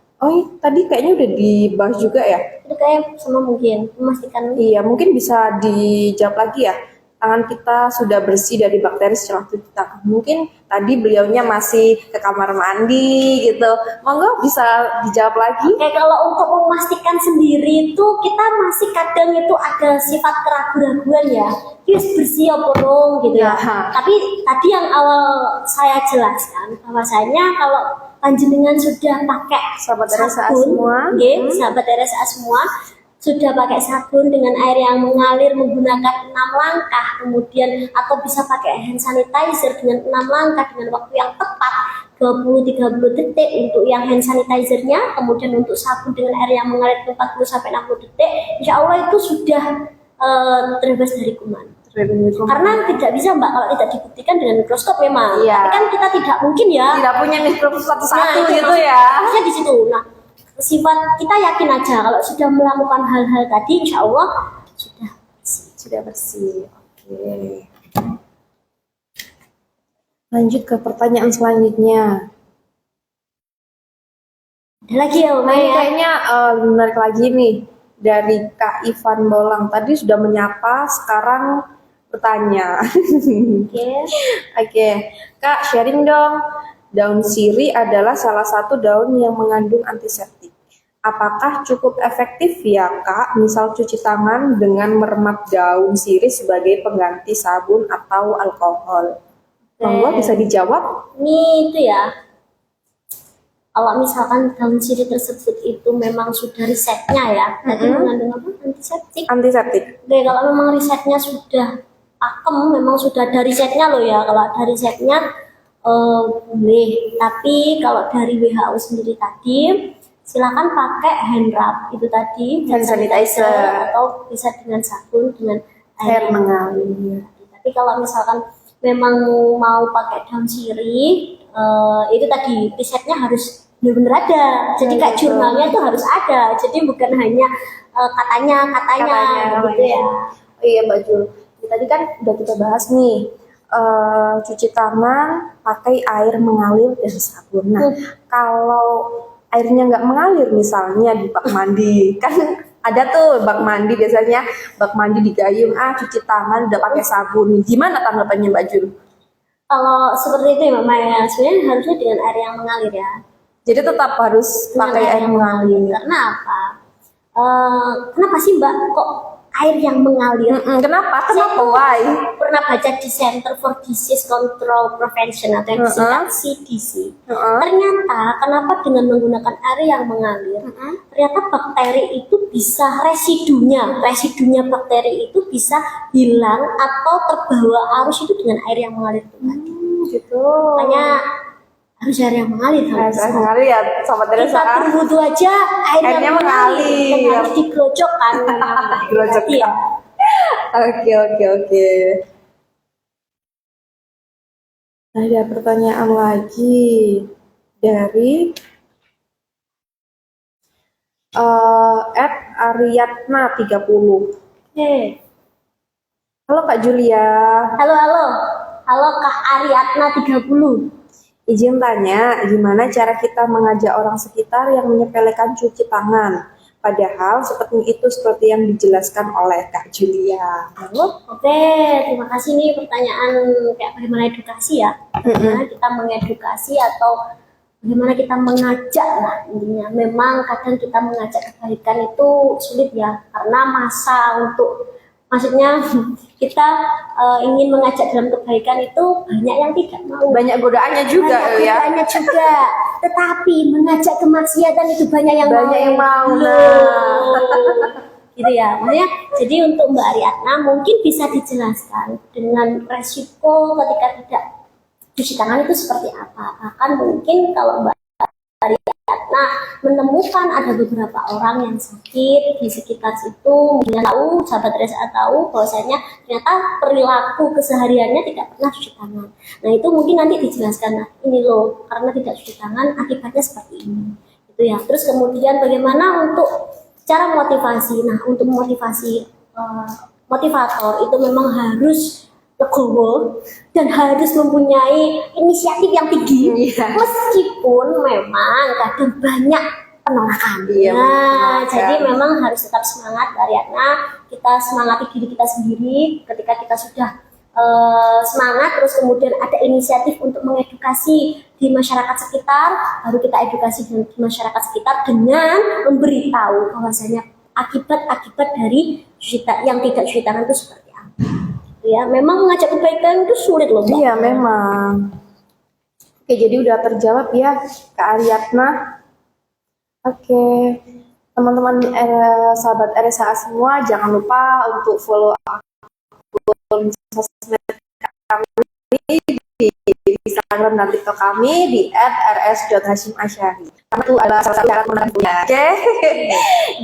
Tadi kayaknya udah dibahas juga ya. Itu kayak sama mungkin memastikan. Iya, mungkin bisa dijawab lagi ya. Tangan kita sudah bersih dari bakteri setelah cuci tangan. Mungkin tadi beliaunya masih ke kamar mandi gitu. Monggo bisa dijawab lagi. Oke, kalau untuk memastikan sendiri itu kita masih kadang itu ada sifat keraguan-raguan ya. Yes, bersih apa dong gitu ya. Tapi tadi yang awal saya jelaskan bahwasanya kalau panjenengan sudah pakai Sahabat RSA sabun, semua. sahabat RSA semua sudah pakai sabun dengan air yang mengalir menggunakan 6 langkah, kemudian atau bisa pakai hand sanitizer dengan 6 langkah dengan waktu yang tepat 20-30 detik untuk yang hand sanitizernya, kemudian untuk sabun dengan air yang mengalir 40-60 detik, insya Allah itu sudah terbebas dari kuman. Karena tidak bisa Mbak kalau tidak dibuktikan dengan mikroskop memang. Iya. Tapi kan kita tidak mungkin ya. Tidak punya mikroskop satu-satu itu gitu ya. maksudnya di situ. Nah, sifat kita yakin aja kalau sudah melakukan hal-hal tadi, insya Allah Sudah bersih. Oke. Lanjut ke pertanyaan selanjutnya. ada lagi ya Nah, Mbak ini ya. kayaknya menarik lagi nih dari Kak Ivan Bolang. Tadi sudah menyapa, sekarang bertanya. Oke. Oke, Kak, sharing dong. Daun sirih adalah salah satu daun yang mengandung antiseptik. Apakah cukup efektif ya, Kak? Misal cuci tangan dengan meremas daun sirih sebagai pengganti sabun atau alkohol. Monggo bisa dijawab? Ini itu ya. Kalau misalkan daun sirih tersebut itu memang sudah risetnya ya, tadi mengandung apa? Antiseptik. Antiseptik. Oke, kalau memang risetnya sudah pakem, memang sudah ada risetnya loh ya. Kalau ada risetnya boleh. Tapi kalau dari WHO sendiri tadi, silakan pakai hand rub itu tadi, Hand sanitizer. atau bisa dengan sabun dengan Air yang mengalir. Tapi kalau misalkan memang mau pakai daun sirih, itu tadi risetnya harus benar-benar ada. Jadi kayak betul. jurnalnya itu harus ada. Jadi bukan hanya katanya gitu ya. Oh iya Mbak Jul, tadi kan udah kita bahas nih, cuci tangan pakai air mengalir dan sabun. Nah, kalau airnya nggak mengalir misalnya di bak mandi, kan ada tuh bak mandi biasanya, bak mandi di gayung, cuci tangan udah pakai sabun. Gimana tanggapannya Mbak Jul? Kalau seperti itu ya Mbak Maya, sebenarnya harusnya dengan air yang mengalir ya. Jadi tetap harus Dengan pakai air mengalir. Karena apa? Kenapa sih Mbak kok air yang mengalir? Kenapa? Saya Kenapa? tuh Why? pernah baca di Center for Disease Control Prevention atau yang disingkat CDC. Ternyata kenapa dengan menggunakan air yang mengalir, ternyata bakteri itu bisa residunya bakteri itu bisa hilang atau terbawa arus itu dengan air yang mengalir itu tadi. Gitu. Makanya harus air yang mengalir kalau Harus bisa. mengalir ya, Sobat Kita Teresa. berwudu aja Airnya airnya mengalir dan harus digerojokkan. Digerojok. Iya. Oke. Ada pertanyaan lagi dari @ariatna 30. Oke. Halo Kak Julia, Halo Kak Ariatna 30. izin tanya gimana cara kita mengajak orang sekitar yang menyepelekan cuci tangan, padahal seperti yang dijelaskan oleh Kak Julia. Halo? Oke, terima kasih nih pertanyaan kayak bagaimana edukasi ya. Bagaimana kita mengedukasi atau bagaimana kita mengajak lah intinya. Memang kadang kita mengajak kebaikan itu sulit ya, karena maksudnya kita ingin mengajak dalam kebaikan itu banyak yang tidak mau. Banyak godaannya juga Banyak ya. godaannya juga. Tetapi mengajak kemaksiatan itu banyak yang mau. Loh. Gitu ya. Makanya jadi untuk Mbak Ariadna mungkin bisa dijelaskan dengan resiko ketika tidak cuci tangan itu seperti apa. Bahkan mungkin kalau Mbak Ariadna menemukan ada beberapa orang yang sakit di sekitar situ, mungkin tahu, sahabat Teresa tahu bahwasanya ternyata perilaku kesehariannya tidak pernah cuci tangan. Nah itu mungkin nanti dijelaskan, nah ini loh karena tidak cuci tangan akibatnya seperti ini, itu ya. Terus kemudian bagaimana untuk cara motivasi? Nah untuk memotivasi motivator itu memang harus legowo dan harus mempunyai inisiatif yang tinggi. Iya. Meskipun memang kadang banyak penolakan. Iya, Nah, betul. jadi memang harus tetap semangat Ariadna. Kita semangati diri kita sendiri. Ketika kita sudah semangat, terus kemudian ada inisiatif untuk mengedukasi di masyarakat sekitar, baru kita edukasi di masyarakat sekitar dengan memberitahu bahwasanya akibat-akibat dari yang tidak cuci tangan itu seperti apa. Ya, memang mengajak kebaikan itu sulit loh, Mbak. Iya memang. Oke, jadi udah terjawab ya Kak Ariatna. Oke, teman-teman sahabat RSA semua, jangan lupa untuk follow akun sosmed kami di Instagram dan TikTok kami di @rs.hashimasyari. Karena itu adalah salah satu cara menampilnya. Oke.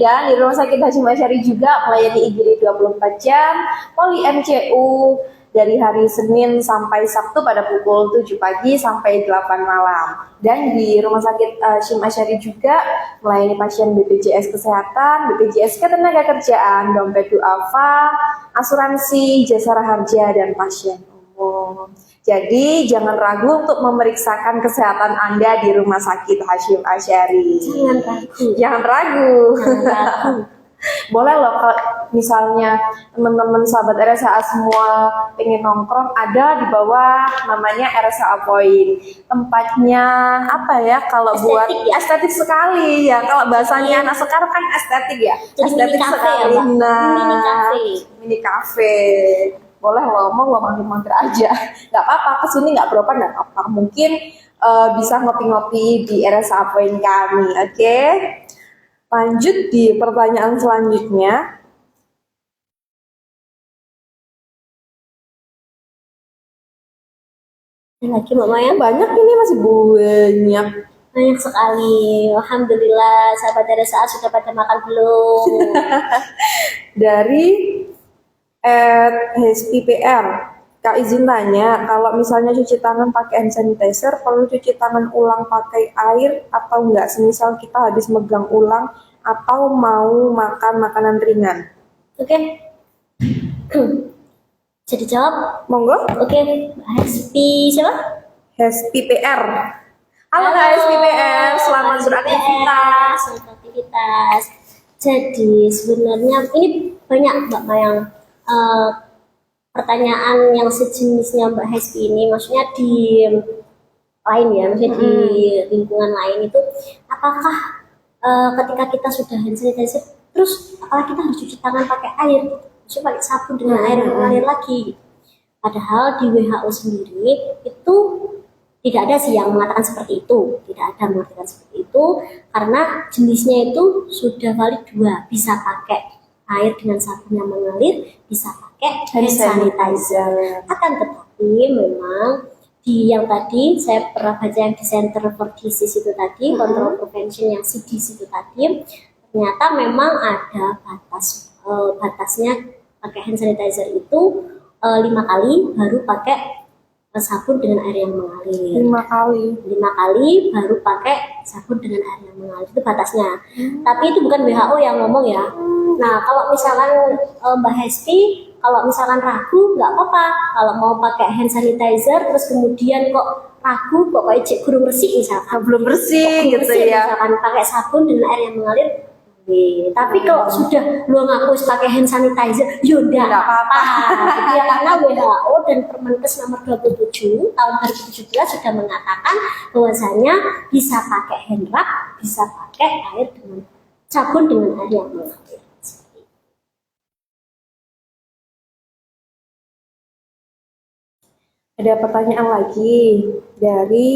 Dan di Rumah Sakit Hashim Asyari juga melayani IGD 24 jam, poli MCU dari hari Senin sampai Sabtu pada pukul 7 pagi sampai 8 malam. Dan di Rumah Sakit Hashim Asyari juga melayani pasien BPJS Kesehatan, BPJS Ketenagakerjaan, dompet duafa, asuransi, jasa harja, dan pasien umum. Jadi jangan ragu untuk memeriksakan kesehatan Anda di Rumah Sakit Hashim Asyari. Jangan ragu. Jangan ragu. Jangan ragu. Boleh loh kalau misalnya teman-teman sahabat RSA semua pengen nongkrong, ada di bawah namanya RSA Point. Tempatnya apa ya, kalau buat estetik sekali ya, kalau bahasanya anak sekarang kan estetik ya. Jadi estetik mini cafe sekali. ya, Mbak? Nah, Mini cafe. mini cafe. Boleh loh, mau lo mampir-mampir aja. Nggak apa-apa, kesini nggak berobat nggak apa-apa. Mungkin bisa ngopi-ngopi di RSA Point kami, oke? Lanjut di pertanyaan selanjutnya. Ada lagi Mbak Maya? Banyak ini, masih banyak. Banyak sekali. Alhamdulillah, sahabat RSA sudah pada makan belum? Dari HSPPR. Kak izin tanya, kalau misalnya cuci tangan pakai hand sanitizer, perlu cuci tangan ulang pakai air atau enggak? Semisal kita habis megang ulang atau mau makan makanan ringan. Oke. Jadi jawab. Monggo. Oke, HSP siapa? HSPPR. Halo HSPPR, selamat beraktivitas. Selamat aktivitas. Jadi sebenarnya ini banyak Mbak Mayang pertanyaan yang sejenisnya Mbak Hespi ini, maksudnya di lain ya, maksudnya di lingkungan lain itu, apakah ketika kita sudah hand sanitizer, terus apakah kita harus cuci tangan pakai air, maksudnya pakai sabun dengan air yang mengalir lagi? Padahal di WHO sendiri itu tidak ada sih yang mengatakan seperti itu, tidak ada mengatakan seperti itu, karena jenisnya itu sudah valid dua, bisa pakai air dengan sabun yang mengalir, bisa pakai hand sanitizer. Akan tetapi memang di yang tadi saya pernah baca yang di Center for Disease itu tadi, Control Prevention yang CDC itu tadi, ternyata memang ada batasnya pakai hand sanitizer itu 5 kali baru pakai sabun dengan air yang mengalir. 5 kali. 5 kali baru pakai sabun dengan air yang mengalir, itu batasnya. Tapi itu bukan WHO yang ngomong ya. Nah, kalau misalkan Mbak Hesti, kalau misalkan ragu nggak apa-apa. Kalau mau pakai hand sanitizer terus kemudian kok ragu, kok kayak cek kurang bersih misalkan. Belum bersih gitu Bersih, ya. misalkan pakai sabun dengan air yang mengalir. Tapi kalau sudah lo ngaku pakai hand sanitizer, yaudah Nggak apa-apa. ya, karena WHO dan Permenkes nomor 27 tahun 2017 sudah mengatakan bahwasanya bisa pakai hand rub, bisa pakai air dengan sabun dengan air yang mengalir. Ada pertanyaan lagi dari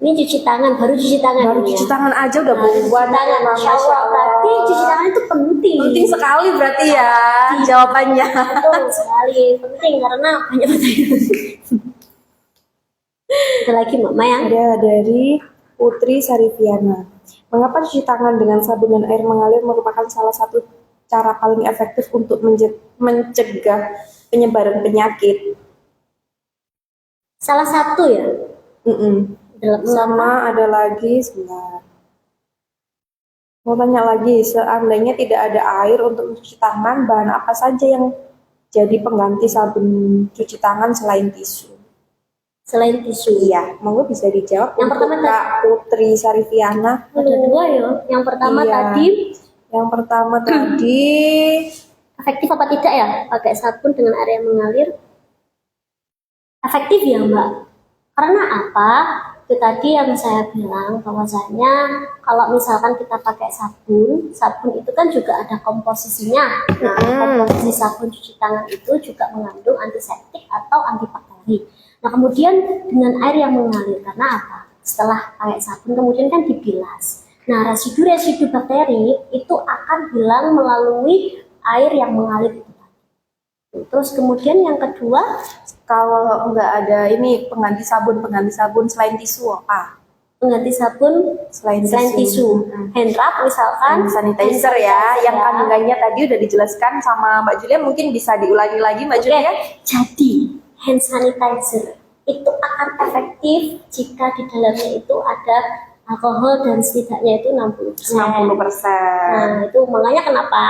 Ini cuci tangan, baru cuci tangan. baru ini cuci ya. tangan aja udah Baru cuci buat tangan, Masya Allah. Berarti cuci tangan itu penting. penting sekali berarti ya jawabannya. Betul sekali, penting karena banyak pertanyaan. Ada lagi Mbak Mayang? Ada dari Putri Sarifiana. Mengapa cuci tangan dengan sabun dan air mengalir merupakan salah satu cara paling efektif untuk mencegah penyebaran penyakit? Salah satu ya. Sama ada lagi sebentar. Mau tanya lagi, seandainya tidak ada air untuk mencuci tangan, bahan apa saja yang jadi pengganti sabun cuci tangan selain tisu? Selain tisu. Iya, monggo bisa dijawab. Yang untuk pertama Kak Putri Sarifiana. Ada dua ya. Yang pertama Iya. Yang pertama tadi efektif apa tidak ya? Pakai sabun dengan air yang mengalir. Efektif ya Mbak. Karena apa? Itu tadi yang saya bilang bahwasanya kalau misalkan kita pakai sabun, sabun itu kan juga ada komposisinya. Nah, komposisi sabun cuci tangan itu juga mengandung antiseptik atau antibakteri. Nah, kemudian dengan air yang mengalir, karena apa? Setelah pakai sabun kemudian kan dibilas. Nah, residu-residu bakteri itu akan hilang melalui air yang mengalir itu. Terus kemudian yang kedua, Kalau nggak ada ini pengganti sabun selain tisu apa? pengganti sabun Selain selain tisu, hand rub misalkan, Hand sanitizer ya, yang kandungannya tadi udah dijelaskan sama Mbak Julia, mungkin bisa diulangi lagi Mbak Oke, Julia. jadi hand sanitizer itu akan efektif jika di dalamnya itu ada alkohol dan setidaknya itu 60%. 60%. Nah, itu makanya kenapa?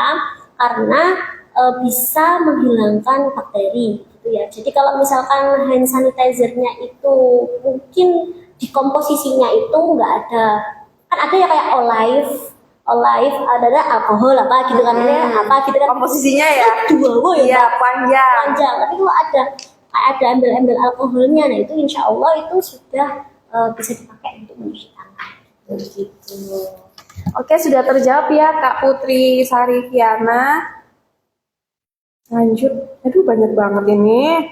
Karena bisa menghilangkan bakteri gitu ya. Jadi kalau misalkan hand sanitizer-nya itu mungkin di komposisinya itu nggak ada, kan ada ya kayak olive ada alkohol apa gitu kan, ada apa gitu kan. Komposisinya ya. Dua ya. Iya, panjang. Panjang. Tapi kalau ada embel-embel alkoholnya, nah itu insya Allah itu sudah bisa dipakai untuk mencuci tangan. Begitu. Oke, sudah terjawab ya Kak Putri Sarifiana. Lanjut. Aduh, banyak banget ini.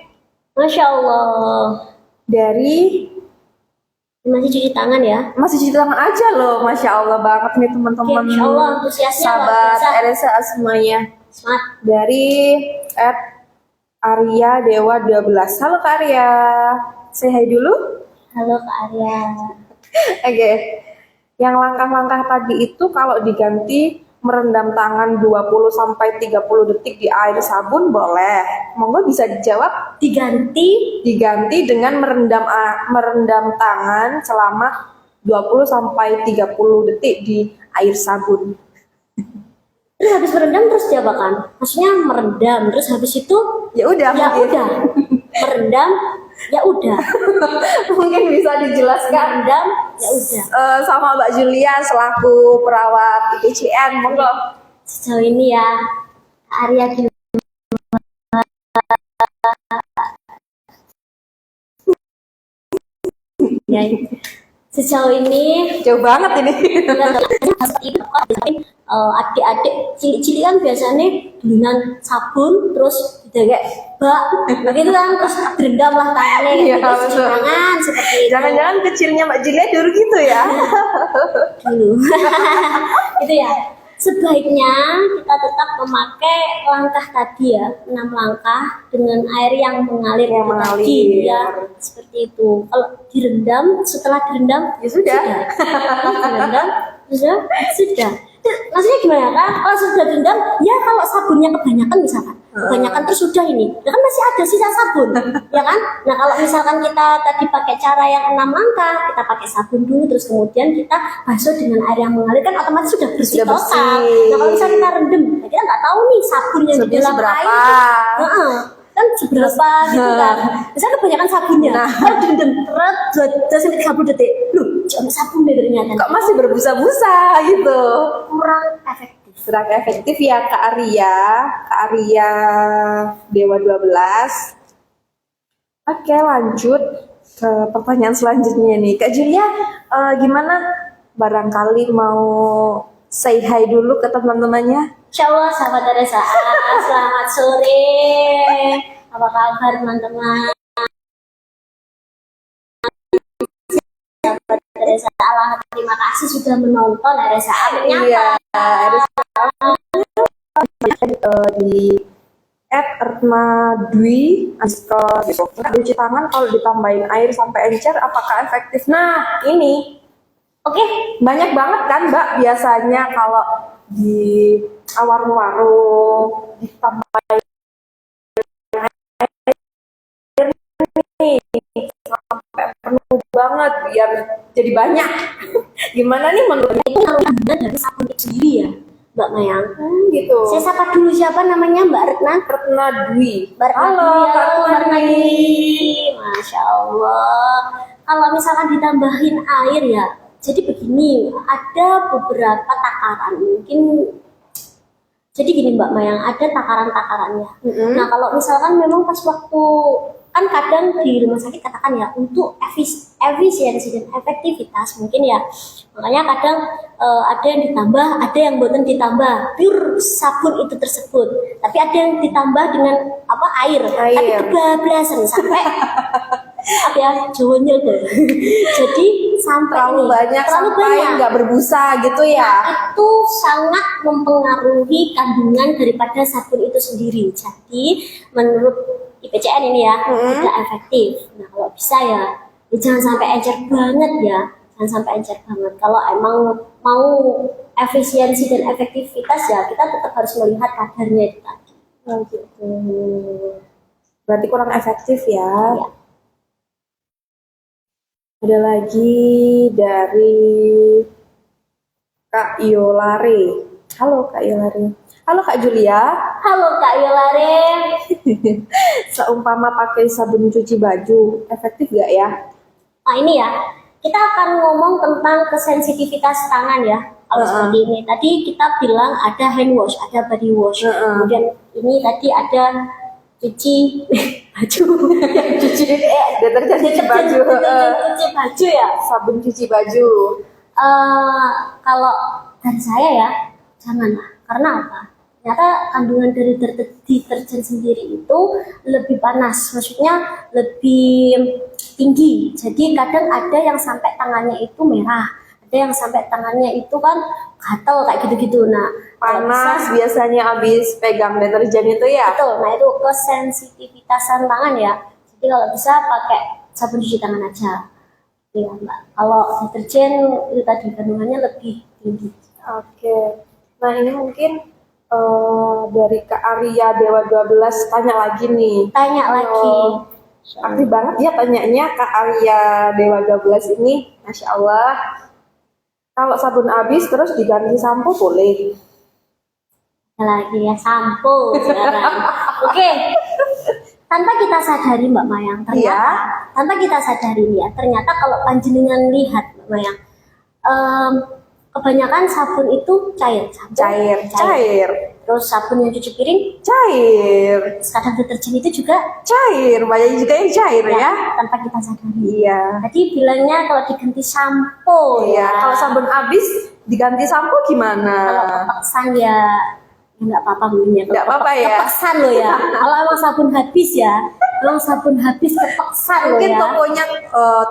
Masya Allah. Dari Masih cuci tangan ya? masih cuci tangan aja loh, Masya Allah banget nih teman-teman. Oke, Insya Allah antusiasnya luar sahabat biasa. RSA semuanya. Semangat. Dari Arya Dewa 12. Halo Kak Arya. Say hi dulu. Halo Kak Arya. Oke. Yang langkah-langkah tadi itu kalau diganti merendam tangan 20 sampai 30 detik di air sabun boleh. Monggo bisa dijawab. Diganti dengan merendam tangan selama 20 sampai 30 detik di air sabun. Terus habis merendam terus diapakan? Maksudnya merendam terus habis itu Ya udah ya mungkin. udah. Merendam ya udah. Mungkin bisa dijelaskan Merendam ya udah. sama Mbak Julia selaku perawat IPCN. Monggo. Sejauh ini ya Kak Arya gimana? Ya, sejauh ini Jauh banget ini. seperti itu kan biasanya adik-adik cilik-cilik kan biasanya dengan sabun terus kayak bak begitu kan terus direndam lah tangannya Iya, gitu, cuci betul. tangan seperti itu Jangan-jangan kecilnya Mbak Julia dulu gitu ya. dulu. Itu ya, sebaiknya kita tetap memakai langkah tadi ya, 6 langkah dengan air yang mengalir Yang itu mengalir. tadi ya, seperti itu. Kalau direndam, setelah direndam Ya sudah. direndam sudah. Maksudnya gimana kan? Kalau sudah direndam, ya kalau sabunnya kebanyakan misalkan, kebanyakan terus sudah ini, ya kan masih ada sisa sabun, ya kan? Nah kalau misalkan kita tadi pakai cara yang 6 langkah, kita pakai sabun dulu, terus kemudian kita basuh dengan air yang mengalir, kan otomatis sudah bersih Sudah bersih. total. Nah kalau misalnya kita rendam, ya kita nggak tahu nih sabun yang di Sabunnya dalam seberapa. air, kan seberapa gitu kan? Misalnya kebanyakan sabunnya, Nah. kalau direndam berat 2 sampai 30 detik, loh, cuma sabun deh ternyata. Kok masih berbusa-busa gitu. Kurang efektif. Kurang efektif ya Kak Arya. Kak Arya Dewa 12. Oke, lanjut ke pertanyaan selanjutnya nih. Kak Julia, gimana? Barangkali mau say hi dulu ke teman-temannya? Insya Allah sahabat RSA, selamat sore. Apa kabar teman-teman? Sahabat RSA, terima kasih sudah menonton RSA menyapa. Iya, di @ertmadwi gitu. Cuci tangan kalau ditambahin air sampai encer, apakah efektif? Nah, ini Oke, banyak banget kan Mbak biasanya kalau di warung-warung ditambahin sampai penuh banget biar jadi banyak. Gimana nih menurut itu kalau gabungan dari sabun itu sendiri ya, Mbak Mayang. gitu? Saya sapa dulu siapa namanya Mbak Retna? Retna Dwi. Mbak Retna Halo, dulu ya, Kak Mbak Retna Retna Dwi. Dwi. Masya Allah. Kalau misalkan ditambahin air ya, jadi begini, ada beberapa takaran mungkin. Jadi gini Mbak Mayang, ada takaran-takarannya. Nah kalau misalkan memang pas waktu, kan kadang di rumah sakit katakan ya, untuk efisiensi dan efektivitas mungkin ya, makanya kadang ada yang ditambah, ada yang buatan ditambah pure sabun itu tersebut, tapi ada yang ditambah dengan apa air. Tapi kebablasan sampai Maaf ya, Jawanya deh. Jadi sampai Terlalu ini, banyak terlalu sampai banyak. nggak berbusa gitu ya. Itu sangat mempengaruhi kandungan daripada sabun itu sendiri. Jadi menurut IPCN ini ya tidak efektif. Nah kalau bisa ya, jangan sampai encer banget ya, jangan sampai encer banget. Kalau emang mau efisiensi dan efektivitas ya kita tetap harus melihat kadarnya itu tadi. Oh gitu. Berarti kurang efektif ya. Ya. Ada lagi dari Kak Yolare. Halo Kak Yolare. Halo Kak Julia. Halo Kak Yolare. Seumpama pakai sabun cuci baju, efektif gak ya? Nah ini ya, kita akan ngomong tentang kesensitivitas tangan ya. Kalau seperti ini, tadi kita bilang ada hand wash, ada body wash. Kemudian ini tadi ada cuci baju, Cuci deterjen cuci baju. cuci baju ya. Sabun cuci baju. Kalau dari saya ya, janganlah. Karena apa? Ternyata kandungan dari deterjen sendiri itu lebih panas, maksudnya lebih tinggi. Jadi kadang ada yang sampai tangannya itu merah, ada yang sampai tangannya itu kan gatel kayak gitu-gitu. Nah, kalau Panas bisa, biasanya habis pegang deterjen itu ya. betul. Nah itu kesensitivitasan tangan ya. Jadi kalau bisa pakai sabun cuci tangan aja. Ya, Mbak. Kalau deterjen itu tadi kandungannya lebih tinggi. Oke. Nah ini mungkin dari Kak Arya Dewa 12 tanya lagi nih. Tanya lagi. Aktif banget ya tanyanya Kak Arya Dewa 12 ini. Masya Allah. Kalau sabun habis terus diganti sampo boleh? Lagi ya sampo sekarang. Oke. Tanpa kita sadari Mbak Mayang, tanpa kita sadari ya, ternyata kalau panjenengan lihat Mbak Mayang, kebanyakan sabun itu cair. Cair. Terus sabun yang cuci piring Cair. kadang deterjen itu juga Cair. Banyak juga yang cair ya. tanpa kita sadari. Iya. Tadi bilangnya kalau diganti sampo Iya. ya. Kalau sabun habis diganti sampo gimana? Kalau kepeksan ya nggak apa-apa mungkin ya. Nggak apa-apa ya. Kepeksan loh ya. Kalau emang sabun habis ya, kalau sabun habis kepeksan loh Mungkin ya. tokonya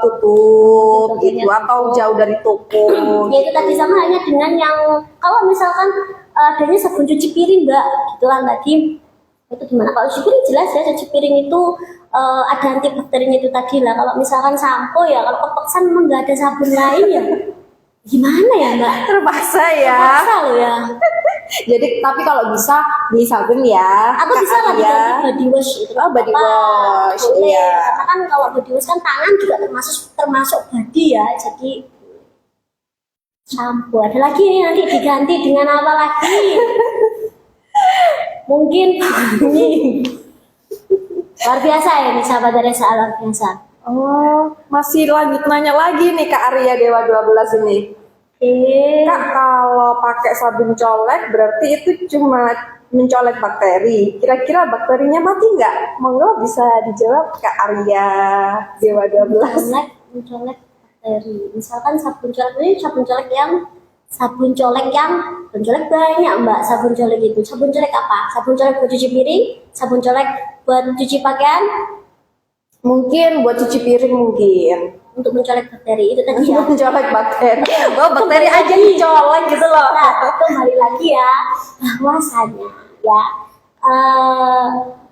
tutup Mungkin gitu tokonya atau tutup. jauh dari toko. Ya itu tadi sama halnya dengan yang kalau misalkan adanya sabun cuci piring Mbak, gitu kan tadi itu gimana? Kalau cuci piring jelas ya, cuci piring itu ada antibakterinya itu tadi lah. Kalau misalkan sampo ya, kalau kepeksan memang nggak ada sabun lain ya, gimana ya Mbak? Terpaksa ya. Terpaksa loh ya. Jadi tapi kalau bisa beli sabun ya. Atau Kak bisa lah Arya. diganti body wash itu. Oh, body apa? wash, Boleh. iya. Karena kan kalau body wash kan tangan juga termasuk body ya. Jadi shampoo ada lagi nih nanti diganti dengan apa lagi? Mungkin ini luar biasa ya nih sahabat dari luar biasa. Oh, masih lanjut nanya lagi nih Kak Arya Dewa 12 ini. Kak, kalau pakai sabun colek berarti itu cuma mencolek bakteri. Kira-kira bakterinya mati nggak? Monggo bisa dijawab Kak Arya Dewa 12. Mencolek bakteri. Misalkan sabun colek ini sabun colek yang banyak Mbak. Sabun colek itu sabun colek apa? Sabun colek buat cuci piring, sabun colek buat cuci pakaian, Mungkin buat cuci piring mungkin. untuk mencolek bakteri itu tadi ya. Mencolek bakteri. Oh, bakteri aja dicolek gitu loh. Nah, kembali lagi ya bahwasanya ya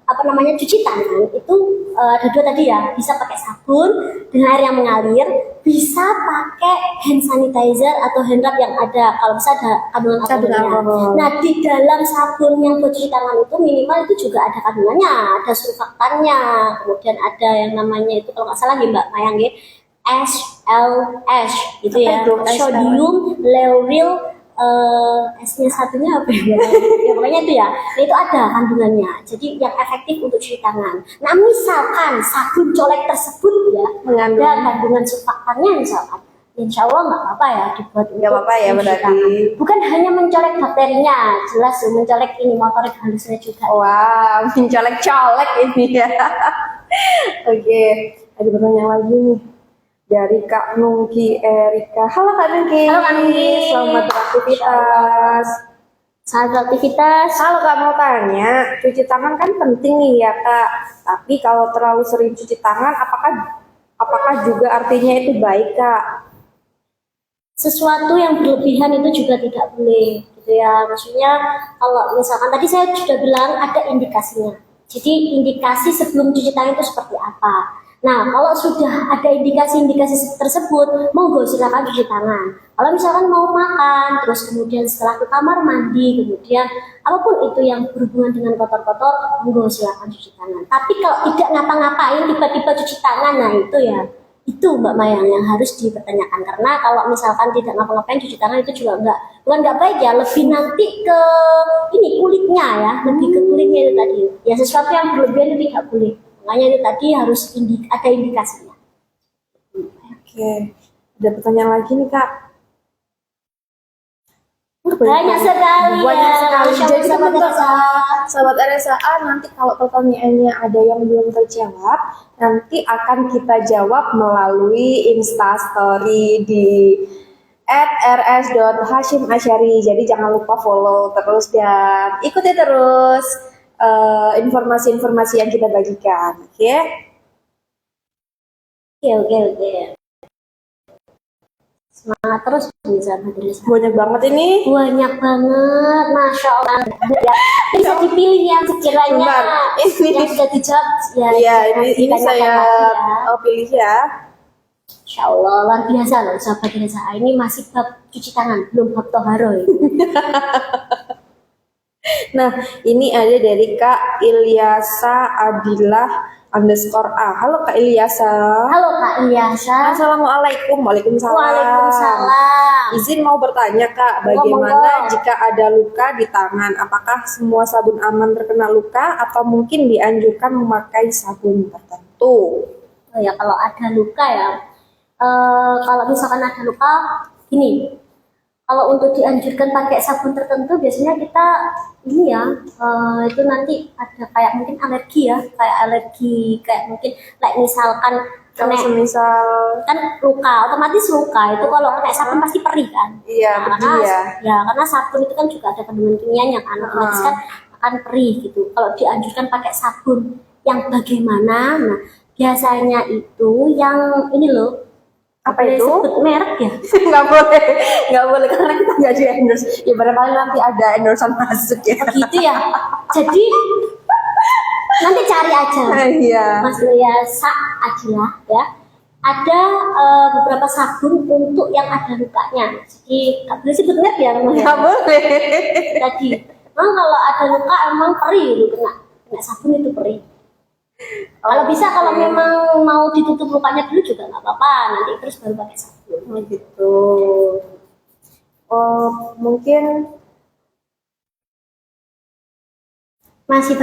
apa namanya cuci tangan itu ada dua tadi ya, bisa pakai sabun dengan air yang mengalir, bisa pakai hand sanitizer atau hand rub yang ada kalau bisa ada kandungan alkoholnya. alkohol. Nah di dalam sabun yang buat cuci tangan itu minimal itu juga ada kandungannya, ada surfaktannya, kemudian ada yang namanya itu kalau nggak salah ya Mbak Mayang ya, SLS gitu ya, Apa itu, sodium lauryl S-nya satunya apa ya? Ya pokoknya itu ya. Nah, itu ada kandungannya. Jadi yang efektif untuk cuci tangan. Nah, misalkan sabun colek tersebut ya Mengandung. ada kandungan surfaktannya misalkan, insya Allah nggak apa-apa ya dibuat Nggak apa-apa ya cuci berarti. tangan. Bukan hanya mencolek bakterinya, jelas ya, mencolek ini motorik halusnya juga. Wah, mencolek-colek ini ya. Oke, ada pertanyaan lagi nih dari Kak Nungki Erika. Halo Kak Nungki. Halo, Kak Nungki. Selamat beraktivitas. Saat aktivitas Kalau Kak mau tanya, cuci tangan kan penting nih ya Kak. Tapi kalau terlalu sering cuci tangan, apakah apakah juga artinya itu baik, Kak? Sesuatu yang berlebihan itu juga tidak boleh gitu ya. Maksudnya kalau misalkan tadi saya sudah bilang ada indikasinya. Jadi indikasi sebelum cuci tangan itu seperti apa. Nah, kalau sudah ada indikasi-indikasi tersebut, monggo silakan cuci tangan. Kalau misalkan mau makan, terus kemudian setelah ke kamar mandi, kemudian apapun itu yang berhubungan dengan kotor-kotor, monggo silakan cuci tangan. Tapi kalau tidak ngapa-ngapain, tiba-tiba cuci tangan, nah itu ya, itu Mbak Mayang yang harus dipertanyakan. Karena kalau misalkan tidak ngapa-ngapain cuci tangan itu juga bukan nggak baik ya, lebih nanti ke ini kulitnya ya, lebih ke kulitnya itu tadi. Ya sesuatu yang berlebihan itu tidak boleh. Makanya itu tadi harus ada indikasinya. Oke, ada pertanyaan lagi nih, Kak. Banyak sekali Banyak ya. sekali. Masya Jadi Allah, teman-teman, sahabat RSA, nanti kalau pertanyaannya ada yang belum terjawab, nanti akan kita jawab melalui Instastory di @rs.hashimasyari. Jadi jangan lupa follow terus dan ikuti terus informasi-informasi yang kita bagikan. Oke? Oke. Semangat terus bisa majelis. Banyak banget ini. Banyak banget, masya Allah. Ya, bisa dipilih yang sekiranya Bentar, ini. yang sudah dijawab. Ya, Iya, jangan ini ditanyakan saya lagi ya. pilih ya. Insya Allah luar biasa loh sahabat desa. Ini masih bab cuci tangan, belum bab toharo ini. Nah, ini ada dari Kak Ilyasa Adilah _A. Halo Kak Ilyasa. Halo Kak Ilyasa. Assalamualaikum. Waalaikumsalam. Waalaikumsalam. Izin mau bertanya Kak, bagaimana jika ada luka di tangan? Apakah semua sabun aman terkena luka atau mungkin dianjurkan memakai sabun tertentu? Oh ya kalau ada luka ya, kalau misalkan ada luka, gini. Kalau untuk dianjurkan pakai sabun tertentu, biasanya kita ini ya, itu nanti ada kayak mungkin alergi ya, kayak mungkin kayak misalkan Kalau kena semisal kan luka, otomatis luka itu kalau kena sabun pasti perih kan. Iya, Nah, betul karena, ya. ya karena sabun itu kan juga ada kandungan kimianya kan, otomatis kan akan perih gitu. Kalau dianjurkan pakai sabun yang bagaimana? Nah, biasanya itu yang ini loh, Apa boleh itu? sebut merek ya? nggak boleh karena kita nggak di endorse. Ya barangkali nanti ada endorsean masuk ya. Gitu ya. Jadi nanti cari aja. Iya. Mas Liasa Ajilah ya. Ada beberapa sabun untuk yang ada lukanya. Jadi nggak boleh sebut merek ya. Nggak boleh. Tadi, memang kalau ada luka emang perih gitu kena sabun itu perih. Kalau bisa kalau memang mau ditutup lukanya dulu juga nggak apa-apa. Nanti terus baru pakai sabun. Oh gitu. Oh mungkin Masih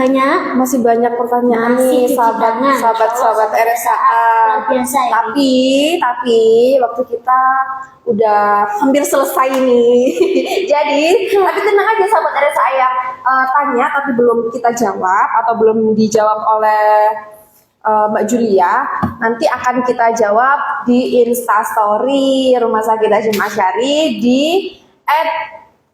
banyak pertanyaan Masih nih cuci tangan. sahabat RSA. Luar biasa ini. Tapi waktu kita udah hampir selesai nih. Jadi tapi tenang aja sahabat RSA yang tanya tapi belum kita jawab atau belum dijawab oleh Mbak Julia, nanti akan kita jawab di Instastory Rumah Sakit Hasyim Asyari di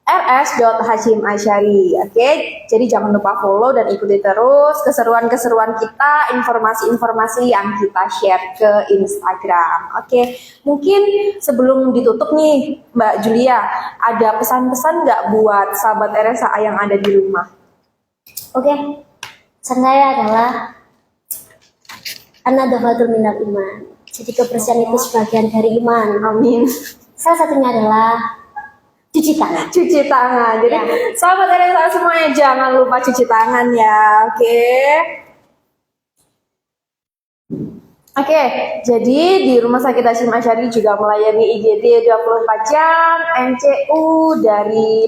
@rs.hashimasyari. Oke, jadi jangan lupa follow dan ikuti terus keseruan-keseruan kita, informasi-informasi yang kita share ke Instagram. Oke, mungkin sebelum ditutup nih Mbak Julia, ada pesan-pesan nggak buat sahabat RSA yang ada di rumah? Oke, pesan saya adalah an-nadhafatul minal iman. Jadi kebersihan itu sebagian dari iman. Amin. Salah satunya adalah cuci tangan. Cuci tangan. Jadi sahabat RSA semuanya jangan lupa cuci tangan ya. Oke, jadi di Rumah Sakit Hasyim Asyari juga melayani IGD 24 jam,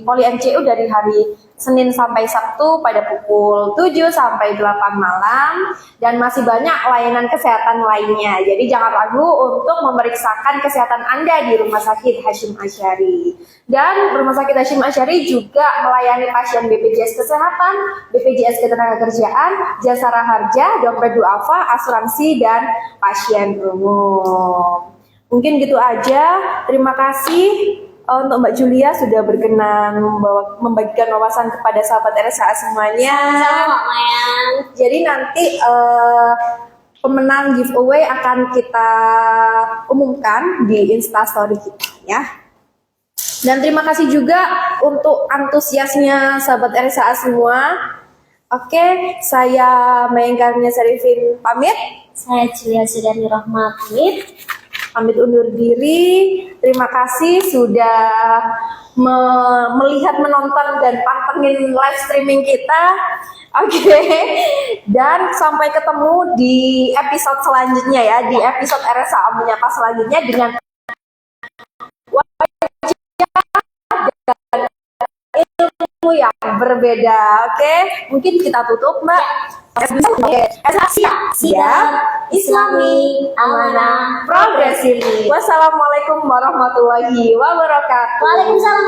Poli MCU dari hari Senin sampai Sabtu pada pukul 7 sampai 8 malam, dan masih banyak layanan kesehatan lainnya. Jadi jangan ragu untuk memeriksakan kesehatan Anda di Rumah Sakit Hasyim Asyari. Dan Rumah Sakit Hasyim Asyari juga melayani pasien BPJS Kesehatan, BPJS Ketenagakerjaan, Jasara Harja, Dompet Duafa, asuransi, dan pasien umum. Mungkin gitu aja. Terima kasih untuk Mbak Julia sudah berkenan membagikan wawasan kepada sahabat RSA semuanya. Sama Mbak Mayang. Jadi nanti pemenang giveaway akan kita umumkan di Instastory kita ya. Dan terima kasih juga untuk antusiasnya sahabat RSA semua. Oke, saya Mayangkarnia Sarifin pamit. Saya Julia Sudani Rohma Pamit undur diri. Terima kasih sudah melihat, menonton, dan pantengin live streaming kita. Oke. Dan sampai ketemu di episode selanjutnya ya. Di episode RSA Menyapa selanjutnya dengan ilmu yang berbeda. Oke. Mungkin kita tutup, Mbak. Siap, Islami, amanah, progresif. Wassalamualaikum warahmatullahi wabarakatuh. Waalaikumsalam.